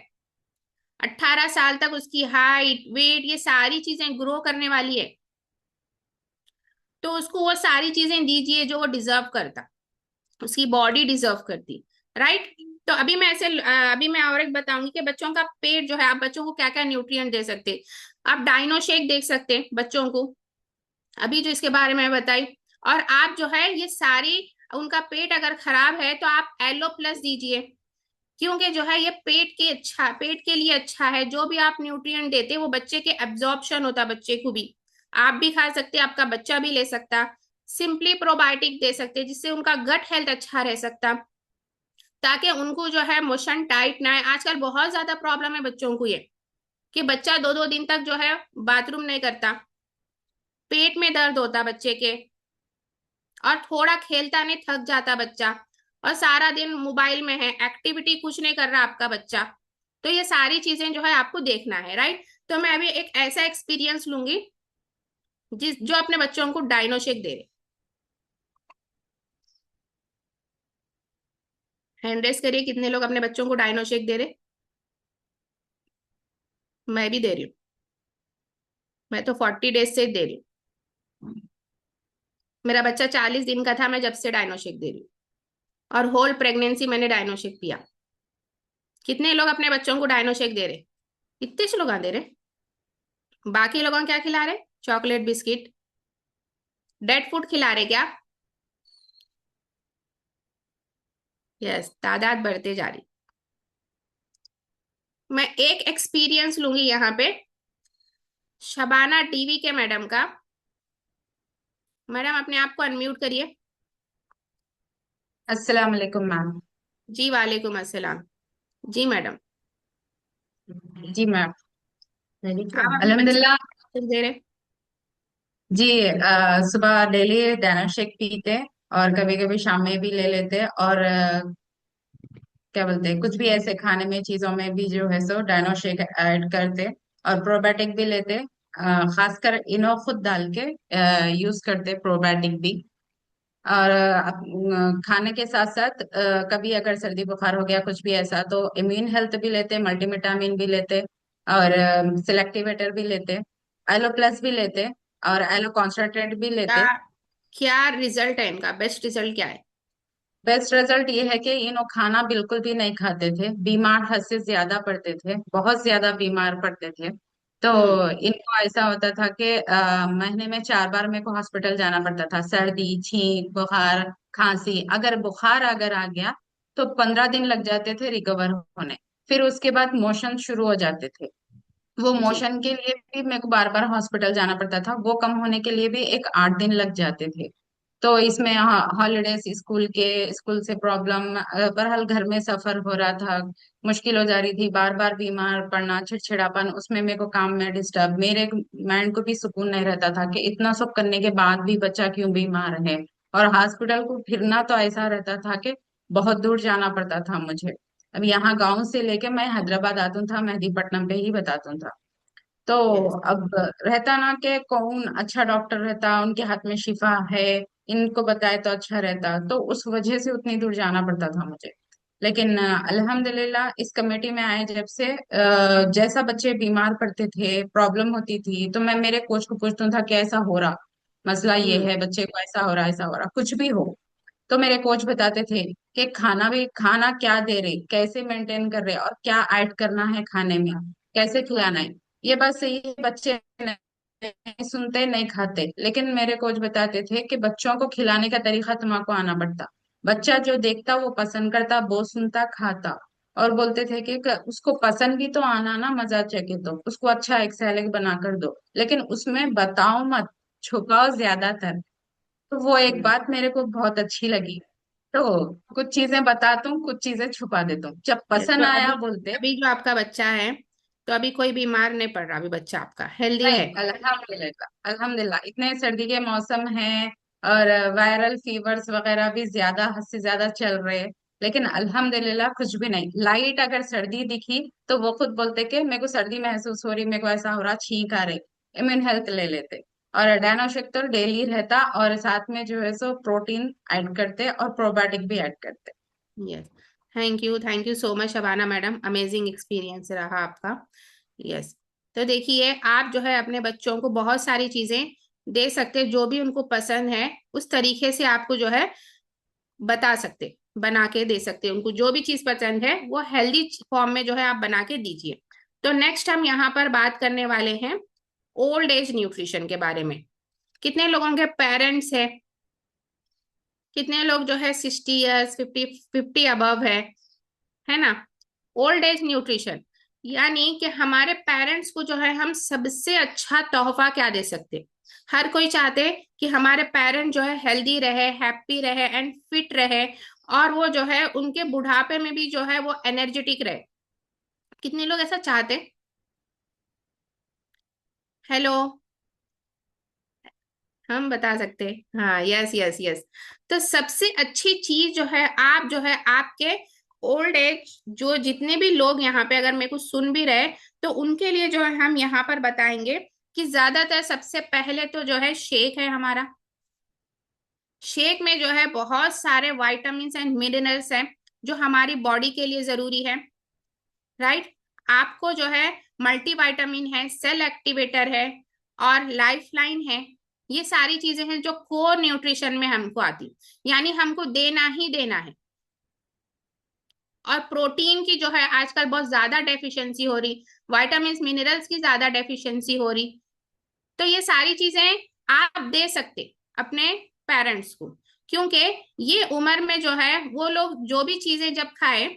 [SPEAKER 6] 18 साल तक उसकी हाइट वेट ये सारी चीजें ग्रो करने वाली है, तो उसको वो सारी चीजें दीजिए जो वो डिजर्व करता, उसकी बॉडी डिजर्व करती, राइट। तो अभी मैं और एक बताऊंगी कि बच्चों का पेट जो है, आप बच्चों को क्या क्या न्यूट्रिएंट दे सकते। आप डाइनोशेक देख सकते हैं बच्चों को, अभी जो इसके बारे में बताई। और आप जो है ये सारी, उनका पेट अगर खराब है तो आप एलो प्लस दीजिए, क्योंकि जो है ये पेट के लिए अच्छा है। जो भी आप न्यूट्रिएंट देते वो बच्चे के एब्जॉर्प्शन होता, बच्चे को भी आप भी खा सकते, आपका बच्चा भी ले सकता। सिंपली प्रोबायोटिक दे सकते जिससे उनका गट हेल्थ अच्छा रह सकता, ताकि उनको जो है मोशन टाइट ना है। आजकल बहुत ज्यादा प्रॉब्लम है बच्चों को ये कि बच्चा 2-2 दिन तक जो है बाथरूम नहीं करता, पेट में दर्द होता बच्चे के, और थोड़ा खेलता नहीं थक जाता बच्चा, और सारा दिन मोबाइल में है, एक्टिविटी कुछ नहीं कर रहा आपका बच्चा। तो ये सारी चीजें जो है आपको देखना है, राइट। तो मैं अभी एक ऐसा एक्सपीरियंस लूंगी जो अपने बच्चों को डाइनोशेक दे रहे। हैंड रेस करिए कितने लोग अपने बच्चों को डाइनोशेक दे रहे। मैं भी दे रही हूँ, मैं तो 40 डेज से दे रही हूँ। मेरा बच्चा 40 दिन का था मैं जब से डाइनोशेक दे रही हूँ, और होल प्रेगनेंसी मैंने डाइनोशेक पिया। कितने लोग अपने बच्चों को डाइनोशेक दे रहे? इतने से लोग दे रहे। बाकी लोगों को क्या खिला रहे? चॉकलेट बिस्किट डेड फूड खिला रहे क्या? यस, तादाद बढ़ते जा रही। मैं एक एक्सपीरियंस लूंगी यहाँ पे शबाना टीवी के मैडम का। मैडम अपने आप को अनम्यूट करिए।
[SPEAKER 7] अस्सलाम वालेकुम मैम।
[SPEAKER 6] जी वालेकुम अस्सलाम। जी मैडम।
[SPEAKER 7] जी मैम।
[SPEAKER 6] आप अपने बच्चे
[SPEAKER 7] अल्हम्दुलिल्लाह।
[SPEAKER 6] को दे रहे?
[SPEAKER 7] जी सुबह डेली दाना शेक पीते, और कभी कभी शाम में भी ले लेते, और क्या बोलते हैं, कुछ भी ऐसे खाने में चीजों में भी जो है सो डायनो शेक ऐड करते, और प्रोबायोटिक भी लेते। खासकर इनो खुद डाल के यूज करते प्रोबायोटिक भी। और खाने के साथ साथ कभी अगर सर्दी बुखार हो गया कुछ भी ऐसा तो इम्यून हेल्थ भी लेते, मल्टीविटामिन भी लेते, और सिलेक्टिवेटर भी लेते, एलो प्लस भी लेते, और एलो कॉन्सेंट्रेट भी
[SPEAKER 6] क्या
[SPEAKER 7] लेते।
[SPEAKER 6] क्या रिजल्ट है इनका? बेस्ट रिजल्ट क्या है?
[SPEAKER 7] बेस्ट रिजल्ट ये है कि इन्हों खाना बिल्कुल भी नहीं खाते थे, बीमार हद से ज्यादा पड़ते थे, बहुत ज्यादा बीमार पड़ते थे। तो
[SPEAKER 6] हम्म।
[SPEAKER 7] इनको ऐसा होता था कि महीने में 4 बार मेरे को हॉस्पिटल जाना पड़ता था। सर्दी, छींक, बुखार, खांसी, अगर बुखार अगर आ गया तो 15 दिन लग जाते थे रिकवर होने। फिर उसके बाद मोशन शुरू हो जाते थे। वो
[SPEAKER 6] जी।
[SPEAKER 7] मोशन के लिए भी मेरे को बार बार हॉस्पिटल जाना पड़ता था, वो कम होने के लिए भी 8 दिन लग जाते थे। तो इसमें हॉलीडेज, स्कूल से प्रॉब्लम, बहरहाल घर में सफर हो रहा था, मुश्किल हो जा रही थी, बार बार बीमार पड़ना, चिड़चिड़ापन, उसमें मेरे को काम में डिस्टर्ब, मेरे माइंड को भी सुकून नहीं रहता था कि इतना सब करने के बाद भी बच्चा क्यों बीमार है। और हॉस्पिटल को फिरना तो ऐसा रहता था कि बहुत दूर जाना पड़ता था मुझे। अब यहाँ गांव से लेके मैं हैदराबाद आता था, मेहदीपट्टनम पे ही बताता था। तो
[SPEAKER 6] यस।
[SPEAKER 7] अब रहता ना कि कौन अच्छा डॉक्टर रहता, उनके हाथ में शिफा है, इनको बताए तो अच्छा रहता, तो उस वजह से उतनी दूर जाना पड़ता था मुझे। लेकिन अल्हम्दुलिल्लाह इस कमेटी में आए जब से, जैसा बच्चे बीमार पड़ते थे, प्रॉब्लम होती थी, तो मैं मेरे कोच को पूछता था कि ऐसा हो रहा, मसला ये
[SPEAKER 6] हम्म।
[SPEAKER 7] है, बच्चे को ऐसा हो रहा, ऐसा हो रहा, कुछ भी हो, तो मेरे कोच बताते थे कि खाना क्या दे रहे, कैसे मेंटेन कर रहे, और क्या ऐड करना है खाने में, कैसे खिलाना है। ये बात सही है, बच्चे नहीं सुनते नहीं खाते, लेकिन मेरे कोच बताते थे कि बच्चों को खिलाने का तरीका तुम्हारा आना पड़ता। बच्चा जो देखता वो पसंद करता, वो सुनता खाता। और बोलते थे कि उसको पसंद भी तो आना ना, मजा चखे तो उसको अच्छा एक सैलेड बना कर दो, लेकिन उसमें बताओ मत, छुपाओ ज्यादातर। तो वो एक बात मेरे को बहुत अच्छी लगी। तो कुछ चीजें बताता हूँ, कुछ चीजें छुपा देता हूँ, जब
[SPEAKER 6] तो
[SPEAKER 7] पसंद आया
[SPEAKER 6] अभी
[SPEAKER 7] बोलते।
[SPEAKER 6] अभी जो आपका बच्चा है, तो अभी कोई बीमार नहीं पड़ रहा, अभी बच्चा आपका हेल्दी
[SPEAKER 7] नहीं,
[SPEAKER 6] है?
[SPEAKER 7] अल्हम्दुलिल्लाह अल्हम्दुलिल्लाह, इतने सर्दी के मौसम है, और वायरल फीवर्स वगैरह भी ज्यादा हद से ज्यादा चल रहे हैं, लेकिन अल्हम्दुलिल्लाह कुछ भी नहीं। लाइट अगर सर्दी दिखी तो वो खुद बोलते कि मेरे को सर्दी महसूस हो रही, मेरे को ऐसा हो रहा, छींक आ रही। इम्यून हेल्थ ले लेते। और डायनोशिक तो डेली रहता, और साथ में जो है सो प्रोटीन ऐड करते और प्रोबायोटिक भी ऐड करते।
[SPEAKER 6] Yes, thank you so much Shabana madam, amazing experience रहा आपका। यस, तो देखिए आप जो है अपने बच्चों को बहुत सारी चीजें दे सकते, जो भी उनको पसंद है उस तरीके से आपको जो है बता सकते, बना के दे सकते, उनको जो भी चीज पसंद है वो हेल्दी फॉर्म में जो है आप बना के दीजिए। तो नेक्स्ट हम यहाँ पर बात करने वाले हैं ओल्ड एज न्यूट्रिशन के बारे में। कितने लोगों के पेरेंट्स है, कितने लोग जो है 60 ईयर्स 50 अबव है ना? ओल्ड एज न्यूट्रिशन यानी कि हमारे पेरेंट्स को जो है हम सबसे अच्छा तोहफा क्या दे सकते। हर कोई चाहते कि हमारे पेरेंट जो है हेल्दी रहे, हैप्पी रहे एंड फिट रहे, और वो जो है उनके बुढ़ापे में भी जो है वो एनर्जेटिक रहे। कितने लोग ऐसा चाहते? हेलो, हम बता सकते हैं। हाँ, यस यस यस। तो सबसे अच्छी चीज जो है आप जो है आपके ओल्ड एज जो जितने भी लोग यहाँ पे अगर मेरे को सुन भी रहे, तो उनके लिए जो है हम यहाँ पर बताएंगे कि ज्यादातर सबसे पहले तो जो है शेक है हमारा। शेक में जो है बहुत सारे विटामिन एंड मिनरल्स हैं जो हमारी बॉडी के लिए जरूरी है, राइट? आपको जो है मल्टीविटामिन है, सेल एक्टिवेटर है और लाइफ लाइन है। ये सारी चीजें हैं जो कोर न्यूट्रिशन में हमको आती, यानी हमको देना ही देना है। और प्रोटीन की जो है आजकल बहुत ज्यादा डेफिशिएंसी हो रही, विटामिन मिनरल्स की ज्यादा डेफिशिएंसी हो रही। तो ये सारी चीजें आप दे सकते अपने पेरेंट्स को, क्योंकि ये उम्र में जो है वो लोग जो भी चीजें जब खाए,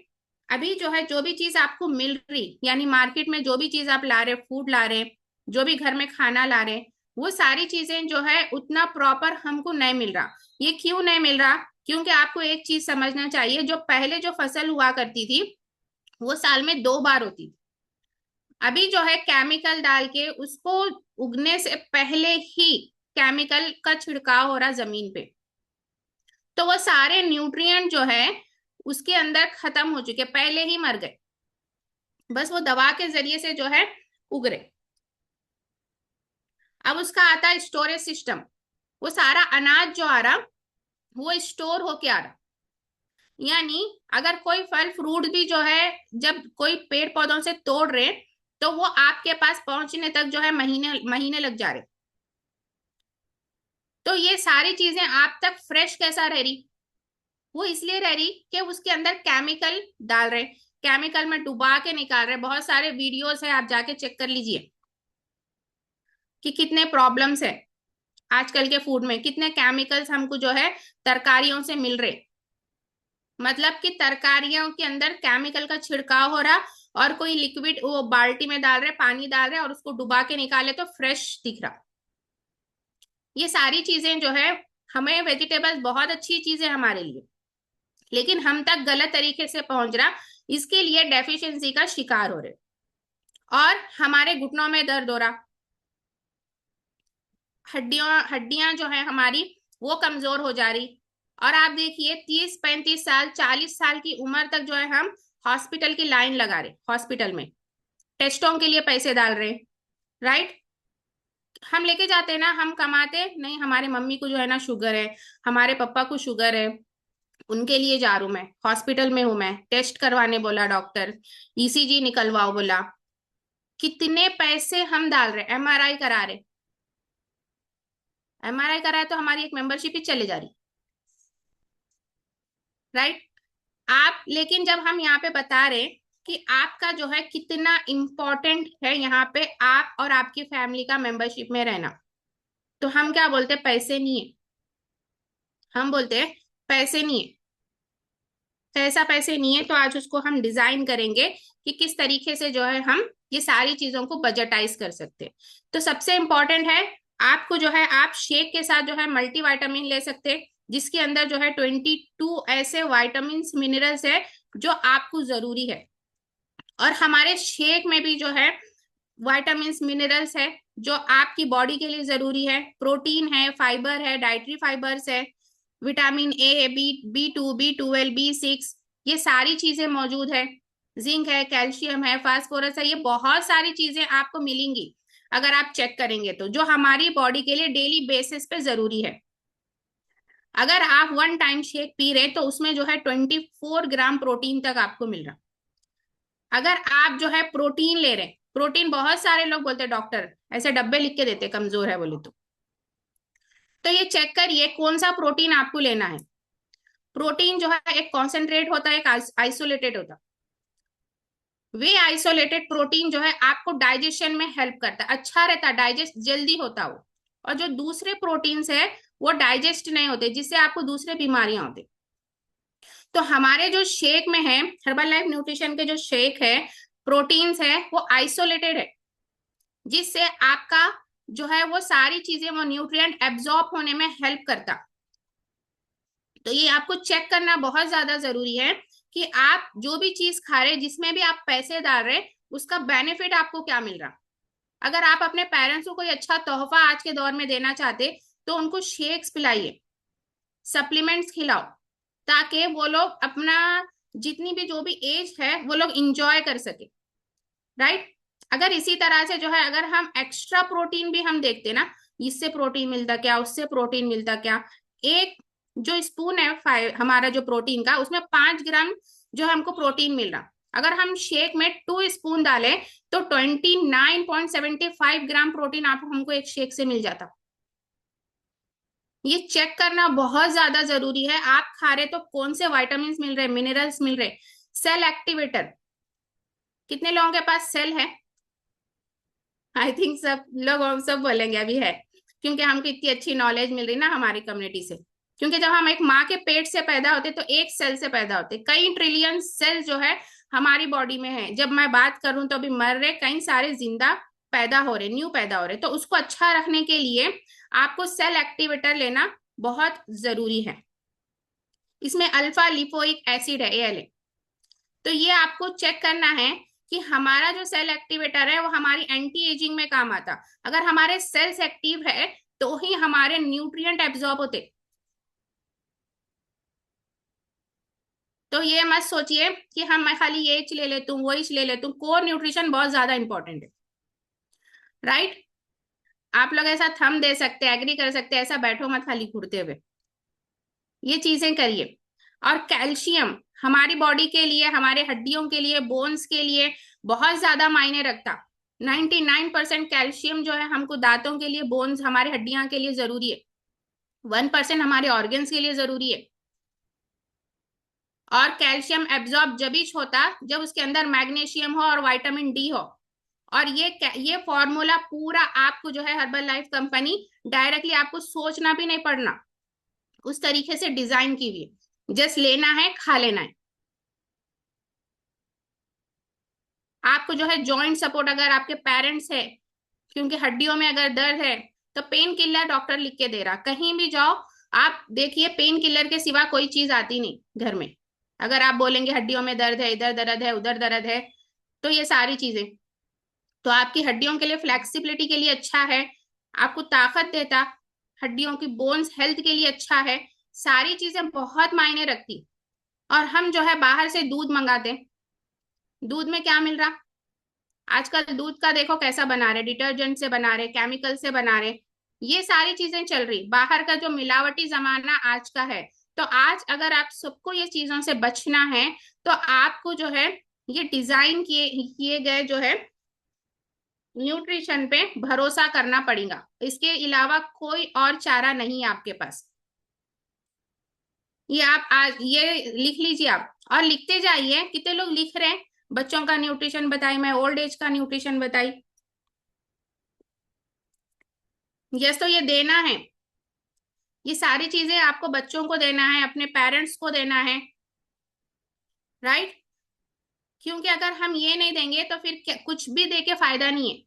[SPEAKER 6] अभी जो है जो भी चीज आपको मिल रही, यानी मार्केट में जो भी चीज आप ला रहे, फूड ला रहे, जो भी घर में खाना ला रहे, वो सारी चीजें जो है उतना प्रॉपर हमको नहीं मिल रहा। ये क्यों नहीं मिल रहा? क्योंकि आपको एक चीज समझना चाहिए, जो पहले जो फसल हुआ करती थी वो साल में 2 बार होती थी। अभी जो है केमिकल डाल के उसको उगने से पहले ही केमिकल का छिड़काव हो रहा जमीन पे, तो वो सारे न्यूट्रिएंट जो है उसके अंदर खत्म हो चुके, पहले ही मर गए, बस वो दवा के जरिए से जो है उग रहे। अब उसका आता है स्टोरेज सिस्टम, वो सारा अनाज जो आ रहा वो स्टोर होके आ रहा। यानी अगर कोई फल फ्रूट भी जो है जब कोई पेड़ पौधों से तोड़ रहे, तो वो आपके पास पहुंचने तक जो है महीने महीने लग जा रहे। तो ये सारी चीजें आप तक फ्रेश कैसा रह रही? वो इसलिए रह रही कि उसके अंदर केमिकल डाल रहे, केमिकल में डुबा के निकाल रहे। बहुत सारे वीडियोस है, आप जाके चेक कर लीजिए कि कितने प्रॉब्लम्स है आजकल के फूड में, कितने केमिकल्स हमको जो है तरकारियों से मिल रहे। मतलब कि तरकारियों के अंदर केमिकल का छिड़काव हो रहा, और कोई लिक्विड वो बाल्टी में डाल रहे, पानी डाल रहे और उसको डुबा के निकाले तो फ्रेश दिख रहा। ये सारी चीजें जो है, हमें वेजिटेबल्स बहुत अच्छी चीज है हमारे लिए, लेकिन हम तक गलत तरीके से पहुंच रहा, इसके लिए डेफिशिएंसी का शिकार हो रहे, और हमारे घुटनों में दर्द हो रहा, हड्डियां जो है हमारी वो कमजोर हो जा रही। और आप देखिए 30 35 साल 40 साल की उम्र तक जो है हम हॉस्पिटल की लाइन लगा रहे, हॉस्पिटल में टेस्टों के लिए पैसे डाल रहे, राइट? हम लेके जाते हैं ना, हम कमाते नहीं, हमारे मम्मी को जो है ना शुगर है, हमारे पापा को शुगर है, उनके लिए जा रहा हूं मैं, हॉस्पिटल में हूं मैं, टेस्ट करवाने बोला डॉक्टर, ईसीजी निकलवाओ बोला, कितने पैसे हम डाल रहे। एमआरआई करा रहे, एमआरआई कराए तो हमारी एक मेंबरशिप ही चले जा रही, राइट? आप, लेकिन जब हम यहाँ पे बता रहे कि आपका जो है कितना इंपॉर्टेंट है यहाँ पे आप और आपकी फैमिली का मेंबरशिप में रहना, तो हम क्या बोलते हैं, पैसे नहीं है। हम बोलते हैं पैसे नहीं है, ऐसा पैसे नहीं है। तो आज उसको हम डिजाइन करेंगे कि किस तरीके से जो है हम ये सारी चीजों को बजटाइज कर सकते हैं। तो सबसे इंपॉर्टेंट है आपको जो है, आप शेक के साथ जो है मल्टीविटामिन ले सकते हैं, जिसके अंदर जो है 22 ऐसे वाइटामिन मिनरल्स है जो आपको जरूरी है। और हमारे शेक में भी जो है वाइटामिन मिनरल्स है जो आपकी बॉडी के लिए जरूरी है। प्रोटीन है, फाइबर है, डाइटरी फाइबर्स है, विटामिन ए है, बी 2, B12, B6, ये सारी चीजें मौजूद है। जिंक है, कैल्शियम है, फास्फोरस है, ये बहुत सारी चीजें आपको मिलेंगी अगर आप चेक करेंगे तो, जो हमारी बॉडी के लिए डेली बेसिस पे जरूरी है। अगर आप 1 टाइम शेक पी रहे तो उसमें जो है 24 ग्राम प्रोटीन तक आपको मिल रहा। अगर आप जो है प्रोटीन ले रहे हैं, प्रोटीन बहुत सारे लोग बोलते हैं डॉक्टर ऐसे डब्बे लिख के देते कमजोर है बोले तो ये चेक करिए कौन सा प्रोटीन आपको लेना है। प्रोटीन जो है एक कॉन्सेंट्रेट होता है, एक आइसोलेटेड होता है। वे आइसोलेटेड प्रोटीन जो है आपको डाइजेशन में हेल्प करता है, अच्छा रहता है, डाइजेस्ट जल्दी होता वो। और जो दूसरे प्रोटीन्स है वो डाइजेस्ट नहीं होते, जिससे आपको दूसरे बीमारियां होती। तो हमारे जो शेक में है, हर्बल लाइफ न्यूट्रिशन के जो शेक है, प्रोटीन्स है वो आइसोलेटेड है, जिससे आपका जो है वो सारी चीजें, वो न्यूट्रिएंट एब्जॉर्ब होने में हेल्प करता। तो ये आपको चेक करना बहुत ज्यादा जरूरी है कि आप जो भी चीज खा रहे, जिसमें भी आप पैसे डाल रहे, उसका बेनिफिट आपको क्या मिल रहा। अगर आप अपने पेरेंट्स को कोई अच्छा तोहफा आज के दौर में देना चाहते तो उनको शेक्स पिलाइए, सप्लीमेंट्स खिलाओ, ताकि वो लोग अपना जितनी भी जो भी एज है वो लोग इंजॉय कर सके, राइट। अगर इसी तरह से जो है, अगर हम एक्स्ट्रा प्रोटीन भी हम देखते ना, इससे प्रोटीन मिलता क्या, उससे प्रोटीन मिलता क्या। एक जो स्पून है हमारा जो प्रोटीन का, उसमें 5 ग्राम जो है हमको प्रोटीन मिल रहा। अगर हम शेक में 2 स्पून डालें तो 29.75 ग्राम प्रोटीन आप हमको एक शेक से मिल जाता। ये चेक करना बहुत ज्यादा जरूरी है। आप खा रहे तो कौन से वाइटामिन मिल रहे, मिनरल्स मिल रहे। सेल एक्टिवेटर, कितने लोगों के पास सेल है? आई थिंक सब लोग सब बोलेंगे अभी है, क्योंकि हमको इतनी अच्छी नॉलेज मिल रही ना हमारी कम्युनिटी से। क्योंकि जब हम एक माँ के पेट से पैदा होते तो एक सेल से पैदा होते, कई ट्रिलियन सेल जो है हमारी बॉडी में है। जब मैं बात करूं तो अभी मर रहे कई सारे जिंदा पैदा हो रहे, न्यू पैदा हो रहे। तो उसको अच्छा रखने के लिए आपको सेल एक्टिवेटर लेना बहुत जरूरी है। इसमें अल्फा लिपोइक एसिड है, ALA। तो ये आपको चेक करना है कि हमारा जो सेल एक्टिवेटर है वो हमारी एंटी एजिंग में काम आता। अगर हमारे सेल्स एक्टिव है तो ही हमारे न्यूट्रिएंट एब्जॉर्ब होते। तो ये मत सोचिए कि हम मैं खाली ये ले लेता हूँ, वो ले लेता हूँ। कोर न्यूट्रिशन बहुत ज्यादा इंपॉर्टेंट है, राइट। आप लोग ऐसा थंब दे सकते हैं, एग्री कर सकते हैं, ऐसा बैठो मत खाली घूरते हुए, ये चीजें करिए। और कैल्शियम हमारी बॉडी के लिए, हमारे हड्डियों के लिए, बोन्स के लिए बहुत ज्यादा मायने रखता। 99% कैल्शियम जो है हमको दांतों के लिए, बोन्स हमारे हड्डियां के लिए जरूरी है। 1% हमारे ऑर्गन्स के लिए जरूरी है। और कैल्शियम एब्जॉर्ब जब होता जब उसके अंदर मैग्नीशियम हो और विटामिन डी हो। और ये फॉर्मूला पूरा आपको जो है हर्बल लाइफ कंपनी डायरेक्टली आपको सोचना भी नहीं पड़ना, उस तरीके से डिजाइन की हुई। जस्ट लेना है, खा लेना है। आपको जो है जॉइंट सपोर्ट, अगर आपके पेरेंट्स है, क्योंकि हड्डियों में अगर दर्द है तो पेन किलर डॉक्टर लिख के दे रहा। कहीं भी जाओ आप देखिए, पेन किलर के सिवा कोई चीज आती नहीं घर में। अगर आप बोलेंगे हड्डियों में दर्द है, इधर दर्द है, उधर दर्द है, तो ये सारी चीजें तो आपकी हड्डियों के लिए, फ्लेक्सिबिलिटी के लिए अच्छा है, आपको ताकत देता, हड्डियों की बोन्स हेल्थ के लिए अच्छा है। सारी चीजें बहुत मायने रखती। और हम जो है बाहर से दूध मंगाते, दूध में क्या मिल रहा? आजकल दूध का देखो कैसा बना रहे, डिटर्जेंट से बना रहे, केमिकल से बना रहे, ये सारी चीजें चल रही। बाहर का जो मिलावटी जमाना आज का है। तो आज अगर आप सबको ये चीजों से बचना है तो आपको जो है ये डिजाइन किए गए जो है न्यूट्रिशन पे भरोसा करना पड़ेगा। इसके अलावा कोई और चारा नहीं है आपके पास। ये आप आज ये लिख लीजिए आप, और लिखते जाइए। कितने लोग लिख रहे हैं? बच्चों का न्यूट्रिशन बताई मैं, ओल्ड एज का न्यूट्रिशन बताई। यस, तो ये देना है, ये सारी चीजें आपको बच्चों को देना है, अपने पेरेंट्स को देना है, राइट? क्योंकि अगर हम ये नहीं देंगे तो फिर कुछ भी दे के फायदा नहीं है।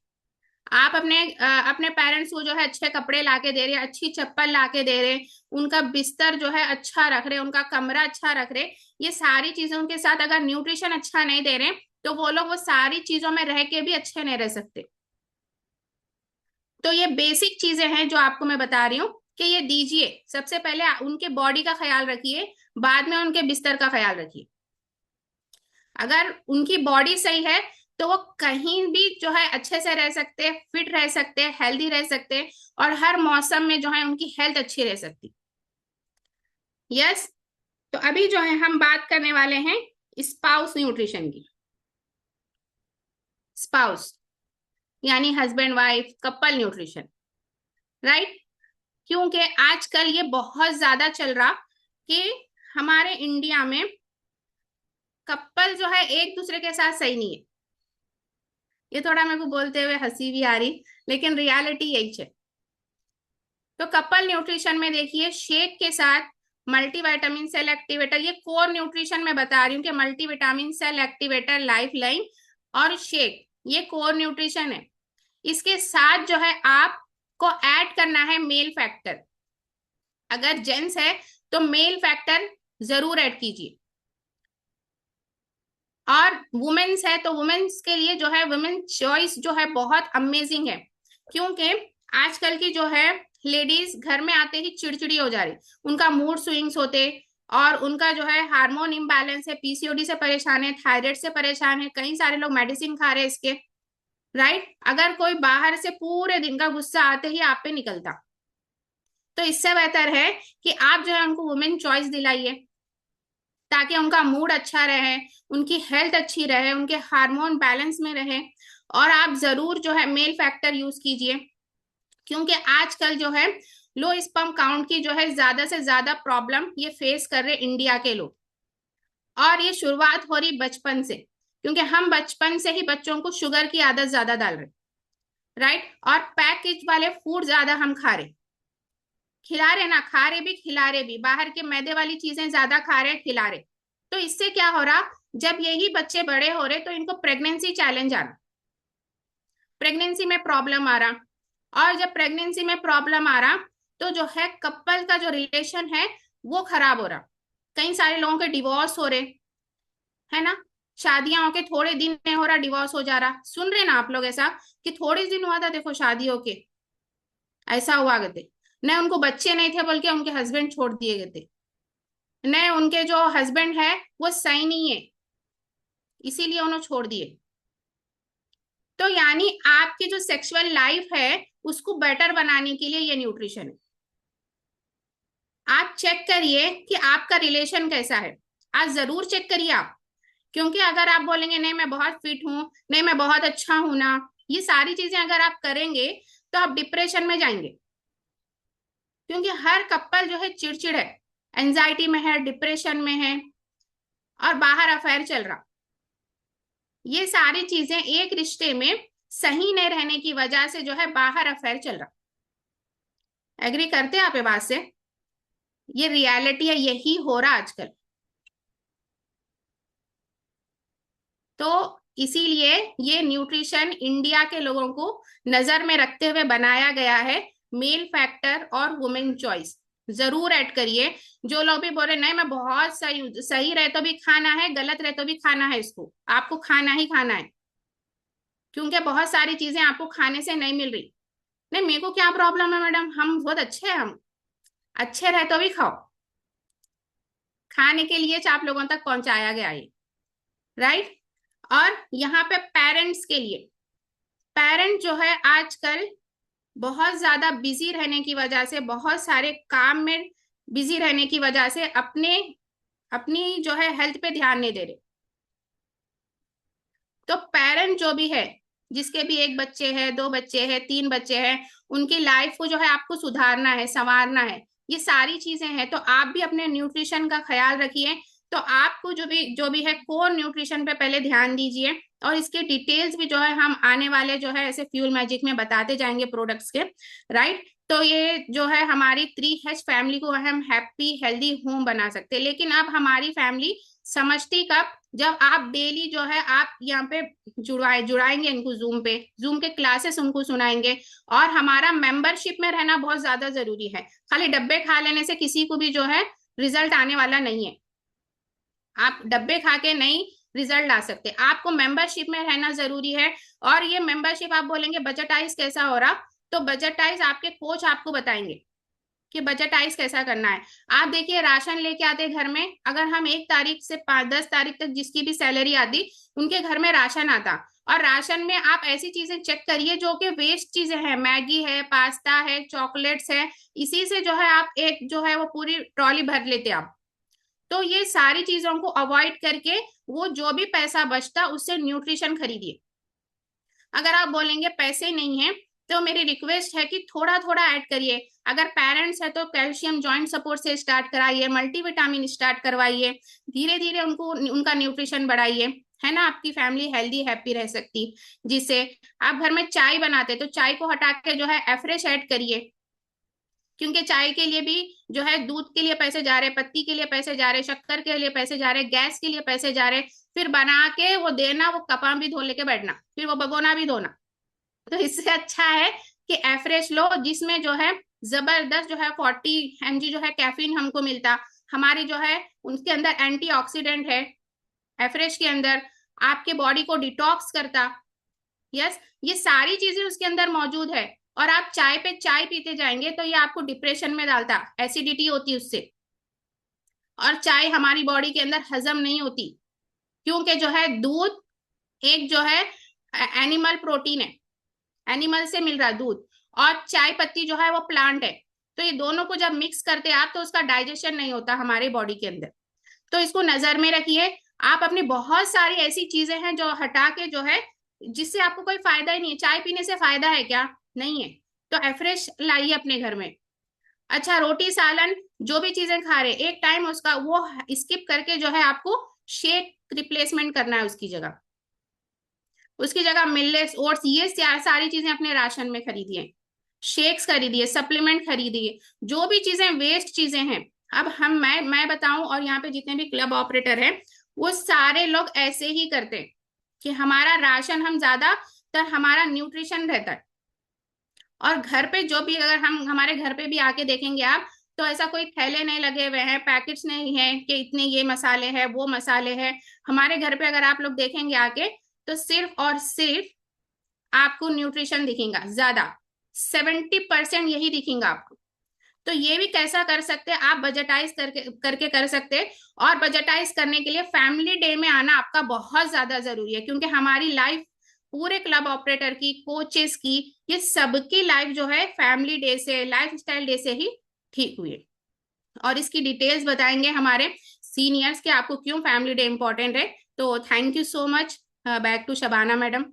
[SPEAKER 6] आप अपने पेरेंट्स को जो है अच्छे कपड़े लाके दे रहे, अच्छी चप्पल लाके दे रहे, उनका बिस्तर जो है अच्छा रख रहे, उनका कमरा अच्छा रख रहे, ये सारी चीजों के साथ अगर न्यूट्रिशन अच्छा नहीं दे रहे तो वो लोग वो सारी चीजों में रह के भी अच्छे नहीं रह सकते। तो ये बेसिक चीजें हैं जो आपको मैं बता रही हूँ कि ये दीजिए। सबसे पहले उनके बॉडी का ख्याल रखिए, बाद में उनके बिस्तर का ख्याल रखिए। अगर उनकी बॉडी सही है तो वो कहीं भी जो है अच्छे से रह सकते, फिट रह सकते, हेल्दी रह सकते, और हर मौसम में जो है उनकी हेल्थ अच्छी रह सकती। यस, तो अभी जो है हम बात करने वाले हैं स्पाउस न्यूट्रिशन की। स्पाउस यानी husband wife couple nutrition, right? क्योंकि आजकल ये बहुत ज्यादा चल रहा कि हमारे इंडिया में कपल जो है एक दूसरे के साथ सही नहीं है। ये थोड़ा मेरे को बोलते हुए हंसी भी आ रही, लेकिन रियलिटी यही है। तो कपल न्यूट्रिशन में देखिए, शेक के साथ मल्टीविटामिन सेल एक्टिवेटर, ये कोर न्यूट्रिशन में बता रही हूँ कि multivitamin cell activator, life line और शेक, ये कोर न्यूट्रिशन है। इसके साथ जो है आपको ऐड करना है मेल फैक्टर। अगर जेंट्स है तो मेल फैक्टर जरूर ऐड कीजिए, और वुमेन्स है तो वुमेन्स के लिए जो है वुमेन चॉइस जो है बहुत अमेजिंग है। क्योंकि आजकल की जो है लेडीज घर में आते ही चिड़चिड़ी हो जा रही, उनका मूड स्विंग्स होते, और उनका जो है हार्मोन इम्बैलेंस है, पीसीओडी से परेशान है, थायराइड से परेशान है, कई सारे लोग मेडिसिन खा रहे हैं इसके, राइट? अगर कोई बाहर से पूरे दिन का गुस्सा आते ही आप पे निकलता, तो इससे बेहतर है कि आप जो है उनको वुमेन चॉइस दिलाइए, ताकि उनका मूड अच्छा रहे, उनकी हेल्थ अच्छी रहे, उनके हार्मोन बैलेंस में रहे। और आप जरूर जो है मेल फैक्टर यूज कीजिए, क्योंकि आजकल जो है लो स्पर्म काउंट की जो है ज्यादा से ज्यादा प्रॉब्लम ये फेस कर रहे इंडिया के लोग, और ये शुरुआत हो रही बचपन से, क्योंकि हम बचपन से ही बच्चों को शुगर की आदत ज्यादा डाल रहे, राइट? और पैकेज वाले फूड ज्यादा हम खा रहे, खिला रहे ना, खा रहे भी खिला रहे भी, बाहर के मैदे वाली चीजें ज्यादा खा रहे खिला रहे। तो इससे क्या हो रहा, जब यही बच्चे बड़े हो रहे तो इनको प्रेगनेंसी चैलेंज आ रहा, प्रेगनेंसी में प्रॉब्लम आ रहा, और जब प्रेगनेंसी में प्रॉब्लम आ रहा तो जो है कपल का जो रिलेशन है वो खराब हो रहा। कई सारे लोगों के डिवोर्स हो रहे है ना, शादियां होके थोड़े दिन में हो रहा डिवोर्स हो जा रहा। सुन रहे ना आप लोग ऐसा कि थोड़े दिन हुआ था, देखो शादी होके ऐसा हुआ गए, न उनको बच्चे नहीं थे बल्कि उनके हस्बैंड छोड़ दिए गए थे, न उनके जो हस्बैंड है वो सही नहीं है इसीलिए उन्होंने छोड़ दिए। तो यानी आपकी जो सेक्सुअल लाइफ है उसको बेटर बनाने के लिए ये न्यूट्रिशन है। आप चेक करिए कि आपका रिलेशन कैसा है, आज जरूर चेक करिए आप, क्योंकि अगर आप बोलेंगे नहीं मैं बहुत फिट हूं, नहीं मैं बहुत अच्छा हूं ना, ये सारी चीजें अगर आप करेंगे तो आप डिप्रेशन में जाएंगे। क्योंकि हर कपल जो है चिड़चिड़ है, एंजाइटी में है, डिप्रेशन में है, और बाहर अफेयर चल रहा। ये सारी चीजें एक रिश्ते में सही नहीं रहने की वजह से जो है बाहर अफेयर चल रहा। एग्री करते हैं आप ये बात से? ये रियलिटी है, यही हो रहा आजकल। तो इसीलिए ये न्यूट्रिशन इंडिया के लोगों को नजर में रखते हुए बनाया गया है, मेल फैक्टर और वुमेन चॉइस जरूर ऐड करिए। जो लोग भी बोल रहे नहीं मैं बहुत सही रहे तो भी खाना है, गलत रहे तो भी खाना है, इसको आपको खाना ही खाना है, क्योंकि बहुत सारी चीजें आपको खाने से नहीं मिल रही। नहीं मेरे को क्या प्रॉब्लम है मैडम, हम बहुत अच्छे हैं, हम अच्छे रहे तो भी खाओ, खाने के लिए आप लोगों तक पहुंचाया गया है, राइट? और यहाँ पे पेरेंट्स के लिए, पेरेंट जो है आजकल बहुत ज्यादा बिजी रहने की वजह से, बहुत सारे काम में बिजी रहने की वजह से अपनी जो है हेल्थ पे ध्यान नहीं दे रहे। तो पेरेंट जो भी है, जिसके भी एक बच्चे है, 2 बच्चे हैं, 3 बच्चे हैं, उनकी लाइफ को जो है आपको सुधारना है, संवारना है, ये सारी चीजें हैं। तो आप भी अपने न्यूट्रिशन का ख्याल रखिए। तो आपको जो भी है कोर न्यूट्रिशन पे पहले ध्यान दीजिए, और इसके डिटेल्स भी जो है हम आने वाले जो है ऐसे फ्यूल मैजिक में बताते जाएंगे प्रोडक्ट्स के, राइट। तो ये जो है हमारी 3H फैमिली को हम हैप्पी हेल्दी होम बना सकते हैं। लेकिन अब हमारी फैमिली समझती कब, जब आप डेली जो है आप यहाँ पे जुड़ाएंगे इनको, जूम के क्लासेस उनको सुनाएंगे, और हमारा मेंबरशिप में रहना बहुत ज्यादा जरूरी है। खाली डब्बे खा लेने से किसी को भी जो है रिजल्ट आने वाला नहीं है। आप डब्बे खा के नहीं रिजल्ट ला सकते, आपको मेंबरशिप में रहना जरूरी है। और ये मेंबरशिप आप बोलेंगे बजटाइज कैसा हो रहा, तो बजटाइज आपके कोच आपको बताएंगे कि बजटाइज कैसा करना है। आप देखिए राशन लेके आते घर में, अगर हम 1 तारीख से 10 तारीख तक जिसकी भी सैलरी आती उनके घर में राशन आता, और राशन में आप ऐसी चीजें चेक करिए जो कि वेस्ट चीजें हैं, मैगी है, पास्ता है, चॉकलेट्स है, इसी से जो है आप एक जो है वो पूरी ट्रॉली भर लेते आप। तो ये सारी चीजों को अवॉइड करके वो जो भी पैसा बचता उससे न्यूट्रिशन खरीदिए। अगर आप बोलेंगे पैसे नहीं है, तो मेरी रिक्वेस्ट है कि थोड़ा थोड़ा ऐड करिए। अगर पेरेंट्स है तो कैल्शियम जॉइंट सपोर्ट से स्टार्ट कराइए, मल्टीविटामिन स्टार्ट करवाइए, धीरे धीरे उनको उनका न्यूट्रिशन बढ़ाइए, है ना। आपकी फैमिली हेल्दी हैप्पी रह सकती। जिससे आप घर में चाय बनाते तो चाय को हटा के जो है एफ्रेश ऐड करिए, क्योंकि चाय के लिए भी जो है दूध के लिए पैसे जा रहे, पत्ती के लिए पैसे जा रहे, शक्कर के लिए पैसे जा रहे, गैस के लिए पैसे जा रहे, फिर बना के वो देना, वो कपा भी धो लेके बैठना, फिर वो भगोना भी धोना। तो इससे अच्छा है कि एफ्रेश लो, जिसमें जो है जबरदस्त जो है 40 mg जो है कैफीन हमको मिलता, हमारी जो है उसके अंदर एंटीऑक्सीडेंट है एफ्रेश के अंदर, आपके बॉडी को डिटॉक्स करता। यस, ये सारी चीजें उसके अंदर मौजूद है। और आप चाय पे चाय पीते जाएंगे तो ये आपको डिप्रेशन में डालता, एसिडिटी होती उससे, और चाय हमारी बॉडी के अंदर हजम नहीं होती, क्योंकि जो है दूध एक जो है एनिमल प्रोटीन है, एनिमल से मिल रहा दूध, और चाय पत्ती जो है वो प्लांट है। तो ये दोनों को जब मिक्स करते आप तो उसका डाइजेशन नहीं होता हमारे बॉडी के अंदर। तो इसको नजर में रखिए। आप अपनी बहुत सारी ऐसी चीजें हैं जो हटा के जो है जिससे आपको कोई फायदा ही नहीं है। चाय पीने से फायदा है क्या? नहीं है। तो एफ्रेश लाइए अपने घर में। अच्छा, रोटी सालन जो भी चीजें खा रहे एक टाइम उसका वो स्किप करके जो है आपको शेक रिप्लेसमेंट करना है, उसकी जगह मिलेट्स, ओट्स, ये सारी चीजें अपने राशन में खरीदिए, शेक्स खरीदिए, सप्लीमेंट खरीदिए, जो भी चीजें वेस्ट चीजें हैं। अब मैं बताऊं, और यहाँ पे जितने भी क्लब ऑपरेटर हैं वो सारे लोग ऐसे ही करते हैं कि हमारा राशन हम ज्यादातर हमारा न्यूट्रिशन रहता है, और घर पे जो भी अगर हम हमारे घर पे भी आके देखेंगे आप, तो ऐसा कोई थैले नहीं लगे हुए हैं, पैकेट्स नहीं है कि इतने ये मसाले हैं वो मसाले हैं। हमारे घर पे अगर आप लोग देखेंगे आके तो सिर्फ और सिर्फ आपको न्यूट्रिशन दिखेगा, ज्यादा 70% यही दिखेगा आपको। तो ये भी कैसा कर सकते हैं आप, बजटाइज करके कर सकते हैं। और बजटाइज करने के लिए फैमिली डे में आना आपका बहुत ज्यादा जरूरी है, क्योंकि हमारी लाइफ पूरे क्लब ऑपरेटर की, कोचेस की, ये सबकी लाइफ जो है फैमिली डे से, लाइफस्टाइल डे से ही ठीक हुई है। और इसकी डिटेल्स बताएंगे हमारे सीनियर्स के आपको क्यों फैमिली डे इंपॉर्टेंट है। तो thank you so much. Back to Shabana madam.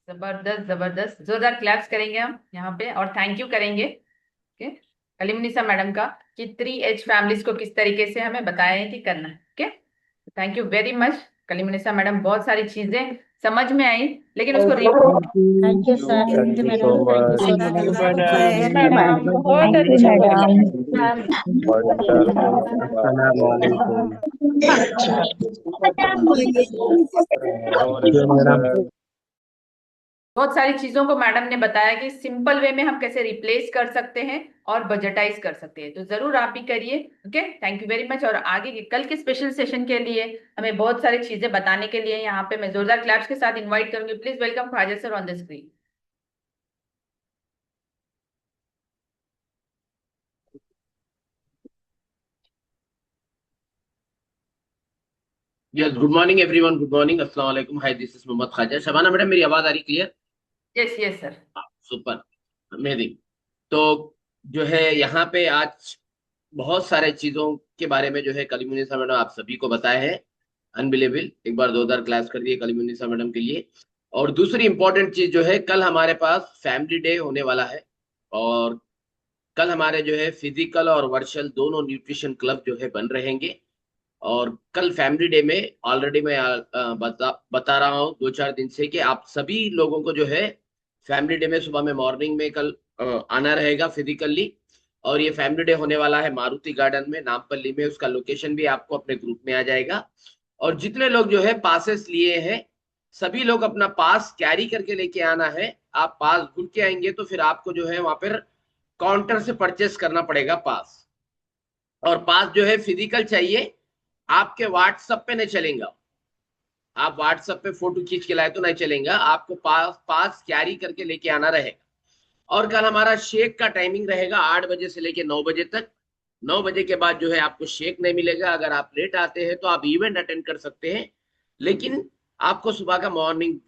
[SPEAKER 1] जबरदस्त जबरदस्त, जोरदार क्लैप्स करेंगे हम यहाँ पे, और थैंक यू करेंगे कलीमुन्निसा मैडम का कि 3H फैमिलीज को किस तरीके से हमें बताया है कि करना है। Okay, thank you very much Kalimunnisa madam. बहुत सारी चीजें समझ में आई, लेकिन उसको
[SPEAKER 5] thank you sir, thank you madam, thank you so much madam, बहुत अच्छा
[SPEAKER 1] बहुत सारी चीजों को मैडम ने बताया कि सिंपल वे में हम कैसे रिप्लेस कर सकते हैं और बजटाइज कर सकते हैं। तो जरूर आप भी करिए। Okay, thank you very much. और आगे के कल के स्पेशल सेशन के लिए हमें बहुत सारी चीजें बताने के लिए यहाँ पे मैं जोरदार क्लैप्स के साथ इनवाइट करूंगी। Please welcome Khwaja sir on the screen.
[SPEAKER 2] Yes, good morning everyone, good morning, अस्सलाम वालेकुम। Hi, this is Mohammed Khwaja. Shabana madam, मेरी आवाज आ रही clear?
[SPEAKER 1] Yes yes sir.
[SPEAKER 2] Super, amazing. तो जो है यहाँ पे आज बहुत सारे चीजों के बारे में जो है कलीमुन्निसा मैडम आप सभी को बताए हैं। अनबिलीवेबल, एक बार जोरदार क्लास कर दिए कलीमुन्निसा मैडम के लिए। और दूसरी इंपॉर्टेंट चीज जो है, कल हमारे पास फैमिली डे होने वाला है, और कल हमारे जो है फिजिकल और वर्चुअल दोनों न्यूट्रिशन क्लब जो है बन रहेंगे। और कल फैमिली डे में ऑलरेडी मैं बता रहा हूँ 2-4 दिन से कि आप सभी लोगों को जो है फैमिली डे में सुबह में मॉर्निंग में कल आना रहेगा फिजिकली। और ये फैमिली डे होने वाला है मारुति गार्डन में नामपल्ली में, उसका लोकेशन भी आपको अपने ग्रुप में आ जाएगा। और जितने लोग जो है पासेस लिए हैं सभी लोग अपना पास कैरी करके लेके आना है। आप पास भूल के आएंगे तो फिर आपको जो है वहां पर काउंटर से परचेस करना पड़ेगा पास। और पास जो है फिजिकल चाहिए, आपके व्हाट्सएप पे नहीं चलेगा। आप व्हाट्सएप पे फोटो खींच के लाए तो नहीं चलेगा, आपको पास कैरी करके लेके आना रहेगा। और कल हमारा शेक का टाइमिंग रहेगा 8 बजे से लेके 9 बजे तक। 9 बजे के बाद जो है आपको शेक नहीं मिलेगा। अगर आप लेट आते हैं तो आप इवेंट अटेंड कर सकते हैं, लेकिन आपको सुबह का मॉर्निंग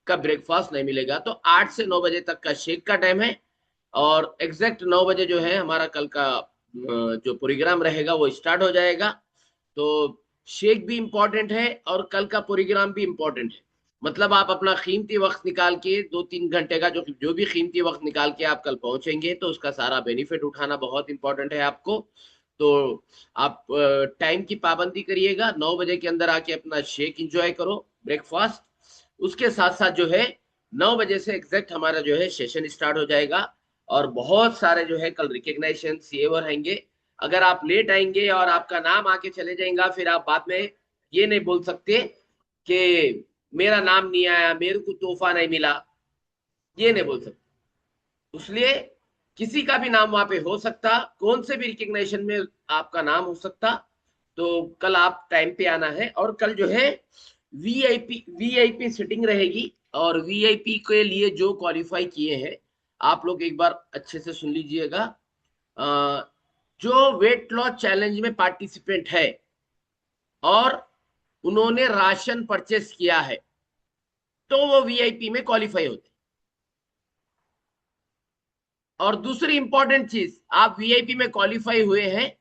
[SPEAKER 2] का ब्रेकफास्ट नहीं मिलेगा। तो 8 से 9 बजे तक का शेक का टाइम है। और एग्जैक्ट 9 बजे जो है हमारा कल का जो प्रोग्राम रहेगा वो स्टार्ट हो जाएगा। तो शेक भी इम्पोर्टेंट है और कल का प्रोग्राम भी इम्पोर्टेंट है। मतलब आप अपना कीमती वक्त निकाल के 2-3 घंटे का जो भी कीमती वक्त निकाल के आप कल पहुंचेंगे तो उसका सारा बेनिफिट उठाना बहुत इंपॉर्टेंट है आपको। तो आप टाइम की पाबंदी करिएगा, 9 बजे के अंदर आके अपना शेक एंजॉय करो, ब्रेकफास्ट। उसके साथ साथ जो है 9 बजे से एग्जैक्ट हमारा जो है सेशन स्टार्ट हो जाएगा। और बहुत सारे जो है कल रिकग्नाइजेशन ये वो रहेंगे। अगर आप लेट आएंगे और आपका नाम आके चले जाएगा फिर आप बाद में ये नहीं बोल सकते कि मेरा नाम नहीं आया, मेरे को तोहफा नहीं मिला, ये नहीं बोल सकते। इसलिए किसी का भी नाम वहां पे हो सकता, कौन से भी रिकग्नाइजेशन में आपका नाम हो सकता। तो कल आप टाइम पे आना है। और कल जो है वीआईपी सिटिंग रहेगी। और वीआईपी के लिए जो क्वालिफाई किए हैं आप लोग एक बार अच्छे से सुन लीजिएगा। जो वेट लॉस चैलेंज में पार्टिसिपेंट है और उन्होंने राशन परचेस किया है तो वो वीआईपी में क्वालिफाई होते। और दूसरी इंपॉर्टेंट चीज, आप वीआईपी में क्वालिफाई हुए हैं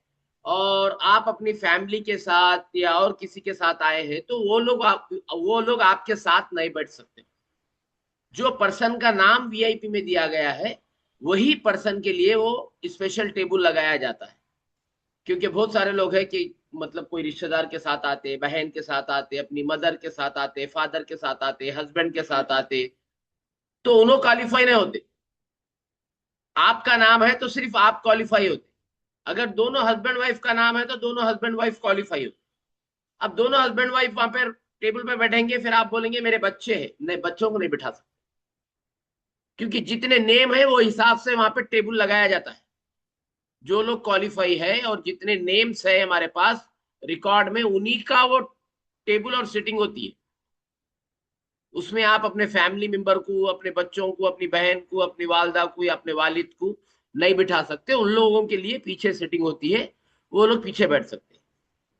[SPEAKER 2] और आप अपनी फैमिली के साथ या और किसी के साथ आए हैं तो वो लोग आपके साथ नहीं बैठ सकते। जो पर्सन का नाम वीआईपी में दिया गया है वही पर्सन के लिए वो स्पेशल टेबल लगाया जाता है। क्योंकि बहुत सारे लोग हैं कि मतलब कोई रिश्तेदार के साथ आते, बहन के साथ आते, अपनी मदर के साथ आते, फादर के साथ आते, हस्बैंड के साथ आते, तो उन्हों क्वालिफाई नहीं होते। आपका नाम है तो सिर्फ आप क्वालिफाई होते। अगर दोनों हस्बैंड वाइफ का नाम है तो दोनों हस्बैंड वाइफ क्वालिफाई होते। अब दोनों हस्बैंड वाइफ वहां पर टेबल पे बैठेंगे फिर आप बोलेंगे मेरे बच्चे हैं, नहीं, बच्चों को नहीं बिठा सकते। क्योंकि जितने नेम है वो हिसाब से वहां पे टेबल लगाया जाता है। जो लोग क्वालिफाई है और जितने नेम्स है हमारे पास रिकॉर्ड में उन्हीं का वो टेबल और सिटिंग होती है। उसमें आप अपने फैमिली मेंबर को, अपने बच्चों को, अपनी बहन को, अपनी वालदा को या अपने वालिद को नहीं बिठा सकते। उन लोगों के लिए पीछे सिटिंग होती है, वो लोग पीछे बैठ सकते हैं।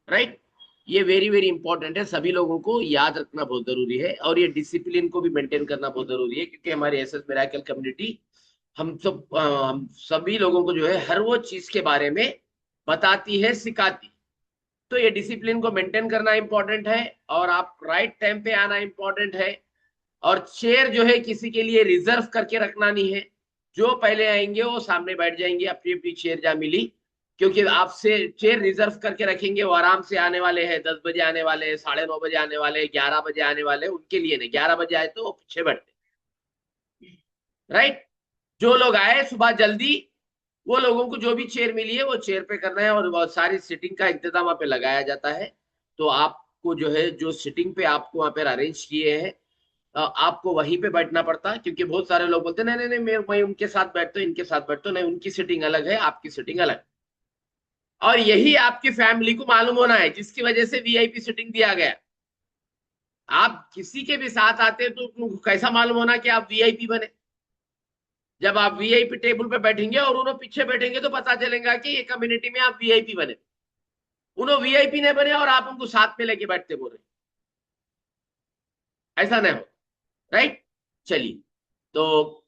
[SPEAKER 2] राइट, ये वेरी वेरी इंपॉर्टेंट है, सभी लोगों को याद रखना बहुत जरूरी है। और ये डिसिप्लिन को भी मेंटेन करना बहुत जरूरी है क्योंकि हमारी एसएस मिराकल कम्युनिटी हम सभी लोगों को जो है हर वो चीज के बारे में बताती है, सिखाती। तो ये डिसिप्लिन को मेंटेन करना इंपॉर्टेंट है और आप राइट टाइम पे आना इंपॉर्टेंट है। और चेयर जो है किसी के लिए रिजर्व करके रखना नहीं है। जो पहले आएंगे वो सामने बैठ जाएंगे, अपनी अपनी चेयर जहाँ मिली। क्योंकि आपसे चेयर रिजर्व करके रखेंगे, वो आराम से आने वाले हैं, 10 बजे आने वाले हैं, 9:30 बजे आने वाले हैं, 11 बजे आने वाले हैं, उनके लिए नहीं। 11 बजे आए तो वो पीछे बैठते। राइट, जो लोग आए सुबह जल्दी वो लोगों को जो भी चेयर मिली है वो चेयर पे करना है। और बहुत सारी सिटिंग का इंतजाम वहां पे लगाया जाता है। तो आपको जो है जो सिटिंग पे आपको वहां पे अरेंज किए हैं आपको वहीं पे बैठना पड़ता है। क्योंकि बहुत सारे लोग बोलते हैं नहीं नहीं नहीं मैं उनके साथ बैठता हूँ, इनके साथ बैठता हूँ, नहीं, उनकी सिटिंग अलग है, आपकी सिटिंग अलग। और यही आपकी फैमिली को मालूम होना है जिसकी वजह से वीआईपी सिटिंग दिया गया। आप किसी के भी साथ आते हैं तो कैसा मालूम होना कि आप वीआईपी बने। जब आप वीआईपी टेबल पे बैठेंगे और उन्होंने पीछे बैठेंगे तो पता चलेगा कि ये कम्युनिटी में आप वीआईपी बने। उन्होंने वीआईपी नहीं बने और आप उनको साथ में लेके बैठते बोल रहे, ऐसा नहीं हो। राइट, चलिए। तो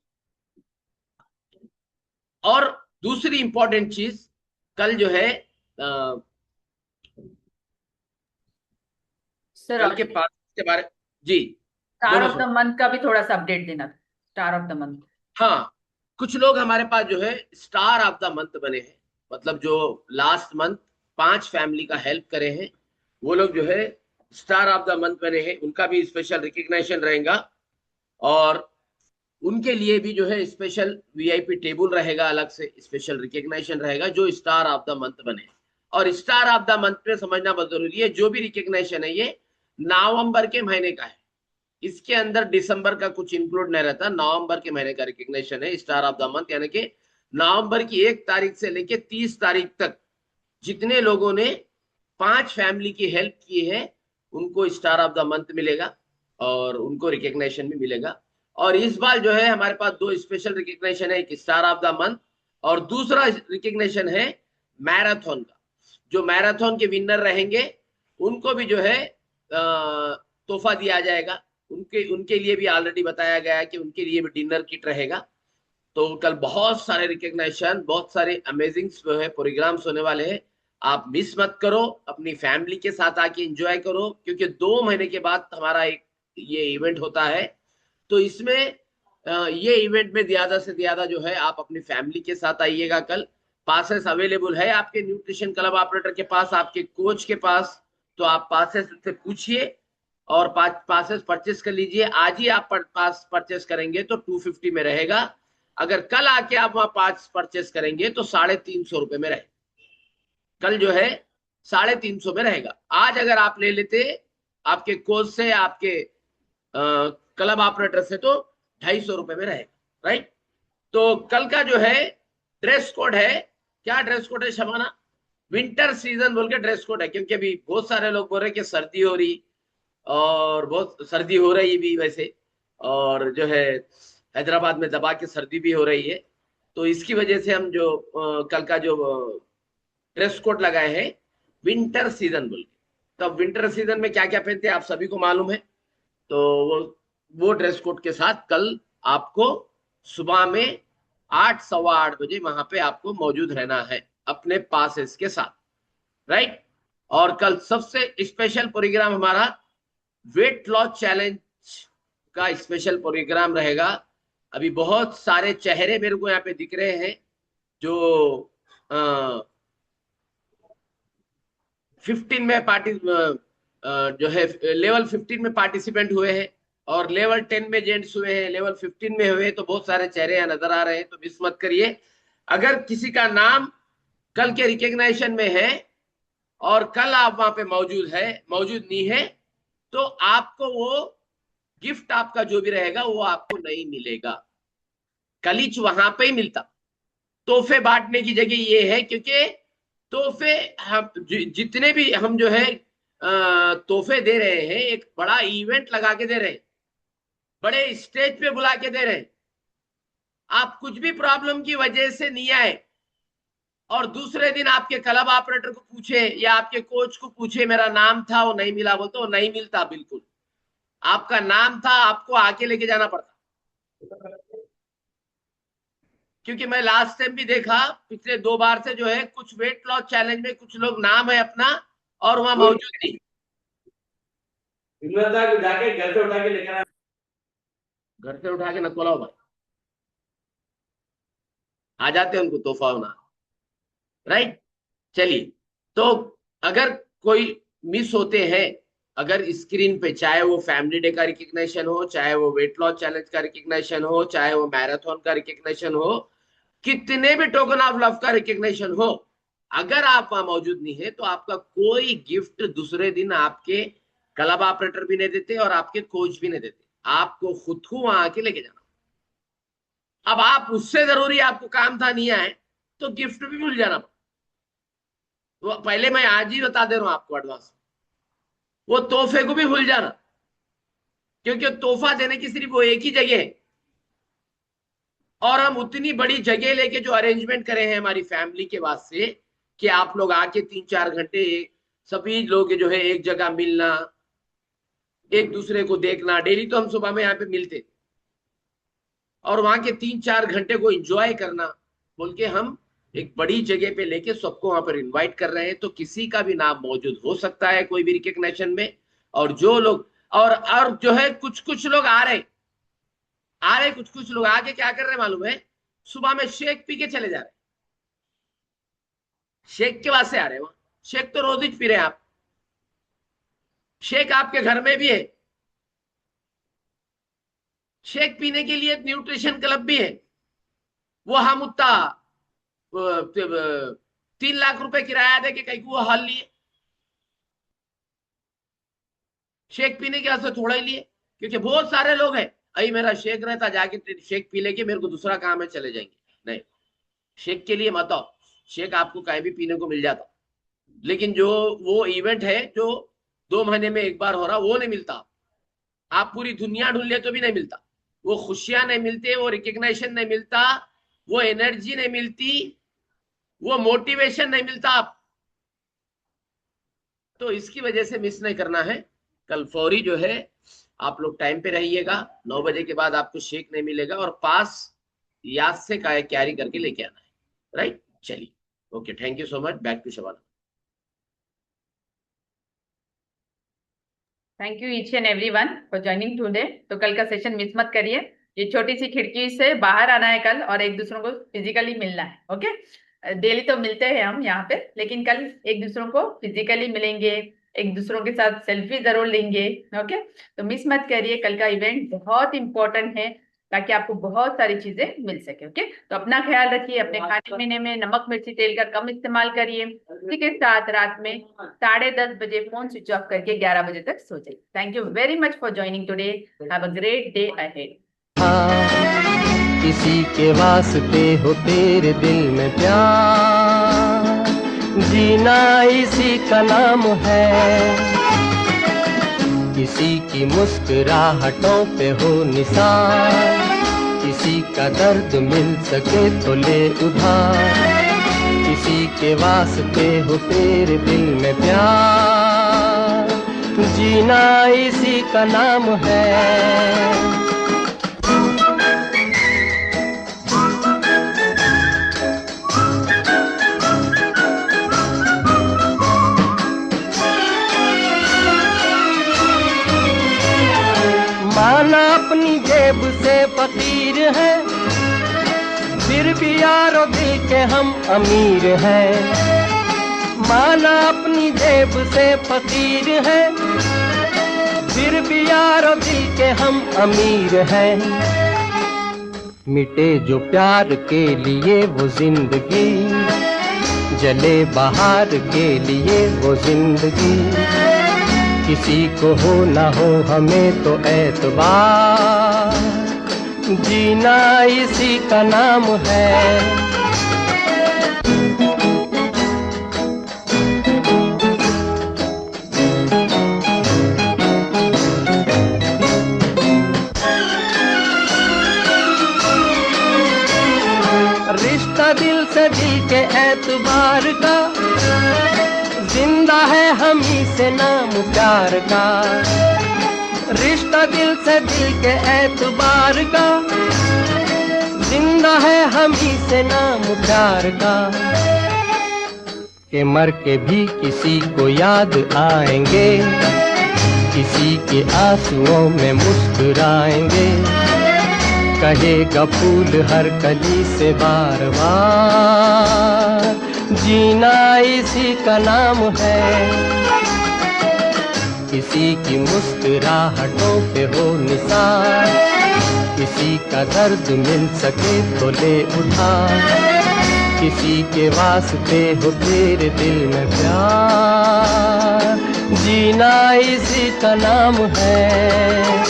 [SPEAKER 2] और दूसरी इंपॉर्टेंट चीज कल जो है
[SPEAKER 1] सर
[SPEAKER 2] कल के पास के बारे जी
[SPEAKER 1] स्टार
[SPEAKER 2] बोलो
[SPEAKER 1] ऑफ द मंथ का भी थोड़ा सा अपडेट देना, स्टार ऑफ द मंथ।
[SPEAKER 2] हाँ, कुछ लोग हमारे पास जो है स्टार ऑफ द मंथ बने हैं, मतलब जो लास्ट मंथ 5 फैमिली का हेल्प करे हैं, वो लोग जो है स्टार ऑफ द मंथ बने हैं, उनका भी स्पेशल रिकग्निशन रहेगा। और उनके लिए भी जो है स्पेशल वीआईपी टेबल रहेगा, अलग से स्पेशल रिकग्निशन रहेगा जो स्टार ऑफ द मंथ बने। और स्टार ऑफ द मंथ में समझना बहुत जरूरी है, जो भी रिकग्निशन है ये नवंबर के महीने का है, इसके अंदर दिसंबर का कुछ इंक्लूड नहीं रहता। नवंबर के महीने का रिकग्निशन है स्टार ऑफ द मंथ, यानी कि नवंबर की 1 तारीख से लेके 30 तारीख तक जितने लोगों ने 5 फैमिली की हेल्प की है उनको स्टार ऑफ द मंथ मिलेगा और उनको रिकग्निशन भी मिलेगा। और इस बार जो है हमारे पास 2 स्पेशल रिकग्निशन है, एक स्टार ऑफ द मंथ और दूसरा रिकग्निशन है मैराथन का। जो मैराथन के विनर रहेंगे उनको भी जो है तोहफा दिया जाएगा। उनके लिए भी ऑलरेडी बताया गया है कि उनके लिए भी डिनर किट रहेगा। तो कल बहुत सारे रिकग्निशन, बहुत सारे अमेजिंग जो है प्रोग्राम्स होने वाले हैं, आप मिस मत करो, अपनी फैमिली के साथ आके एंजॉय करो, क्योंकि 2 महीने के बाद हमारा एक ये इवेंट होता है। तो इसमें ये इवेंट में ज्यादा से ज्यादा जो है आप अपनी फैमिली के साथ आइएगा। कल पासेस अवेलेबल है आपके न्यूट्रिशन क्लब ऑपरेटर के पास, आपके कोच के पास, तो आप पासेस से पूछिए और पासेस परचेस कर लीजिए। आज ही आप पास परचेस करेंगे तो 250 में रहेगा। अगर कल आके आप वहां पास परचेस करेंगे तो 350 रुपए में रहेगा। कल जो है 350 में रहेगा। आज अगर आप ले लेते आपके कोच से, आपके क्लब ऑपरेटर से, तो 250 रुपए में रहेगा, राइट। तो कल का जो है ड्रेस कोड है, क्या ड्रेस कोड है शबाना? विंटर सीजन बोल के ड्रेस कोड है, क्योंकि अभी बहुत सारे लोग बोल रहे हैं कि सर्दी हो रही, और बहुत सर्दी हो रही भी वैसे, और जो है हैदराबाद में दबा के सर्दी भी हो रही है। तो इसकी वजह से हम जो कल का जो ड्रेस कोड लगाए हैं विंटर सीजन बोल के। तो विंटर सीजन में क्या क्या पहनते हैं आप सभी को मालूम है। तो वो ड्रेस कोड के साथ कल आपको सुबह में 8, सवा 8 बजे वहां पे आपको मौजूद रहना है अपने पासेस के साथ, राइट। और कल सबसे स्पेशल प्रोग्राम हमारा वेट लॉस चैलेंज का स्पेशल प्रोग्राम रहेगा। अभी बहुत सारे चेहरे मेरे को यहाँ पे दिख रहे हैं जो 15 में जो है लेवल 15 में पार्टिसिपेंट हुए हैं, और लेवल 10 में जेंट्स हुए हैं, लेवल 15 में हुए। तो बहुत सारे चेहरे यहाँ नजर आ रहे हैं, तो मिस मत करिए। अगर किसी का नाम कल के रिकग्निशन में है और कल आप वहां पे मौजूद नहीं है, तो आपको वो गिफ्ट आपका जो भी रहेगा वो आपको नहीं मिलेगा। कलीच वहां पे ही मिलता। तोहफे बांटने की जगह ये है, क्योंकि तोहफे हम जितने भी हम जो है तोहफे दे रहे हैं, एक बड़ा इवेंट लगा के दे रहे हैं, बड़े स्टेज पे बुला के दे रहे हैं। आप कुछ भी प्रॉब्लम की वजह से नहीं आए और दूसरे दिन आपके क्लब ऑपरेटर को पूछे या आपके कोच को पूछे मेरा नाम था वो नहीं मिला, बोलते वो नहीं मिलता। बिल्कुल आपका नाम था, आपको आके लेके जाना पड़ता। क्योंकि मैं लास्ट टाइम भी देखा, पिछले 2 बार से जो है कुछ वेट लॉस चैलेंज में कुछ लोग नाम है अपना और वहां मौजूद नहीं।
[SPEAKER 8] जाके घर से उठा के लेकर
[SPEAKER 2] घर से उठा के न तोलाओ भाई, आ जाते हैं उनको तोहफा होना, राइट। चलिए, तो अगर कोई मिस होते हैं, अगर स्क्रीन पे, चाहे वो फैमिली डे का रिकग्निशन हो, चाहे वो वेट लॉस चैलेंज का रिकग्निशन हो, चाहे वो मैराथन का रिकग्निशन हो, कितने भी टोकन ऑफ लव का रिकग्निशन हो, अगर आप वहां मौजूद नहीं है तो आपका कोई गिफ्ट दूसरे दिन आपके क्लब ऑपरेटर भी नहीं देते और आपके कोच भी नहीं देते। आपको खुद को वहां आके लेके जाना। अब आप उससे जरूरी आपको काम था नहीं आए तो गिफ्ट भी भूल जाना। तो पहले मैं आज ही बता दे रहा हूं आपको एडवांस, वो तोहफे को भी भूल जाना, क्योंकि तोहफा देने की सिर्फ वो एक ही जगह है। और हम उतनी बड़ी जगह लेके जो अरेंजमेंट करे हैं हमारी फैमिली के वास्ते कि आप लोग आके 3-4 घंटे सभी लोग जो है एक जगह मिलना, एक दूसरे को देखना। डेली तो हम सुबह में यहाँ पे मिलते और वहां के 3-4 घंटे को एंजॉय करना बोल के हम एक बड़ी जगह पे लेके सबको वहां पर इनवाइट कर रहे हैं। तो किसी का भी नाम मौजूद हो सकता है कोई भी रिकग्निशन में। और जो लोग और जो है कुछ लोग आ रहे कुछ लोग आके क्या कर रहे हैं मालूम है, सुबह में शेक पी के चले जा रहे हैं, शेक के वास्ते आ रहे हैं। शेक तो रोज ही पी रहे हैं आप, शेक आपके घर में भी है, शेक पीने के लिए एक न्यूट्रिशन क्लब भी है। वो हम उतना 3 लाख रुपए किराया दे के कहीं वो हल लिए, शेक पीने के वास्ते थोड़ा ही लिए, क्योंकि बहुत सारे लोग हैं अभी मेरा शेक रहता जाके शेक पी लेके मेरे को दूसरा काम है चले जाएंगे। नहीं, शेक के लिए मत आओ, शेक आपको कहीं भी पीने को मिल जाता, लेकिन जो वो इवेंट है जो 2 महीने में एक बार हो रहा वो नहीं मिलता। आप पूरी दुनिया ढूंढ ले तो भी नहीं मिलता, वो खुशियां नहीं मिलती, वो रिकग्नाइजेशन नहीं मिलता, वो एनर्जी नहीं मिलती, वो मोटिवेशन नहीं मिलता आप। तो इसकी वजह से मिस नहीं करना है। कल फौरी जो है आप लोग टाइम पे रहिएगा, 9 बजे के बाद आपको शेक नहीं मिलेगा, और पास याद से कैरी करके लेके आना है, राइट। चलिए, okay, thank you so much, back to Shabana.
[SPEAKER 1] Thank you each and everyone for joining today. तो कल का सेशन मिस मत करिए, ये छोटी सी खिड़की से बाहर आना है कल और एक दूसरों को फिजिकली मिलना है। ओके, डेली तो मिलते हैं हम यहाँ पे, लेकिन कल एक दूसरों को फिजिकली मिलेंगे, एक दूसरों के साथ सेल्फी जरूर लेंगे। ओके, तो मिस मत करिए, कल का इवेंट बहुत इंपॉर्टेंट है ताकि आपको बहुत सारी चीजें मिल सके। ओके, तो अपना ख्याल रखिए, अपने खाने पीने में नमक मिर्ची तेल का कम इस्तेमाल करिए। इसी के साथ रात में 10:30 बजे फोन स्विच ऑफ करके 11 बजे तक सो जाइए। Thank you very much for joining today, have a great day ahead.
[SPEAKER 9] किसी के वास्ते हो तेरे दिल में प्यार, जीना इसी का नाम है। किसी की मुस्कुराहटों पे हो निशान, किसी का दर्द मिल सके तो ले उधार। किसी के वास्ते हो तेरे दिल में प्यार, जीना इसी का नाम है। माना अपनी जेब से फकीर है, फिर भी यारो दिल के हम अमीर हैं। माना अपनी जेब से फकीर है, फिर भी यारो दिल के हम अमीर हैं। मिटे जो प्यार के लिए वो जिंदगी, जले बहार के लिए वो जिंदगी। किसी को हो ना हो हमें तो एतबार, जीना इसी का नाम है। रिश्ता दिल से दिल के एतबार का, जिंदा है हम ही से नाम प्यार का। रिश्ता दिल से दिल के एतबार का, जिंदा है हम ही से नाम प्यार का। के मर के भी किसी को याद आएंगे, किसी के आंसुओं में मुस्कुराएंगे। कहेगा फूल हर कली से बार बार, जीना इसी का नाम है। किसी की मुस्कुराहटों पे हो निशान, किसी का दर्द मिल सके तो ले उठा। किसी के वास्ते हो तेरे दिल में प्यार, जीना इसी का नाम है।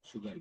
[SPEAKER 2] शुगर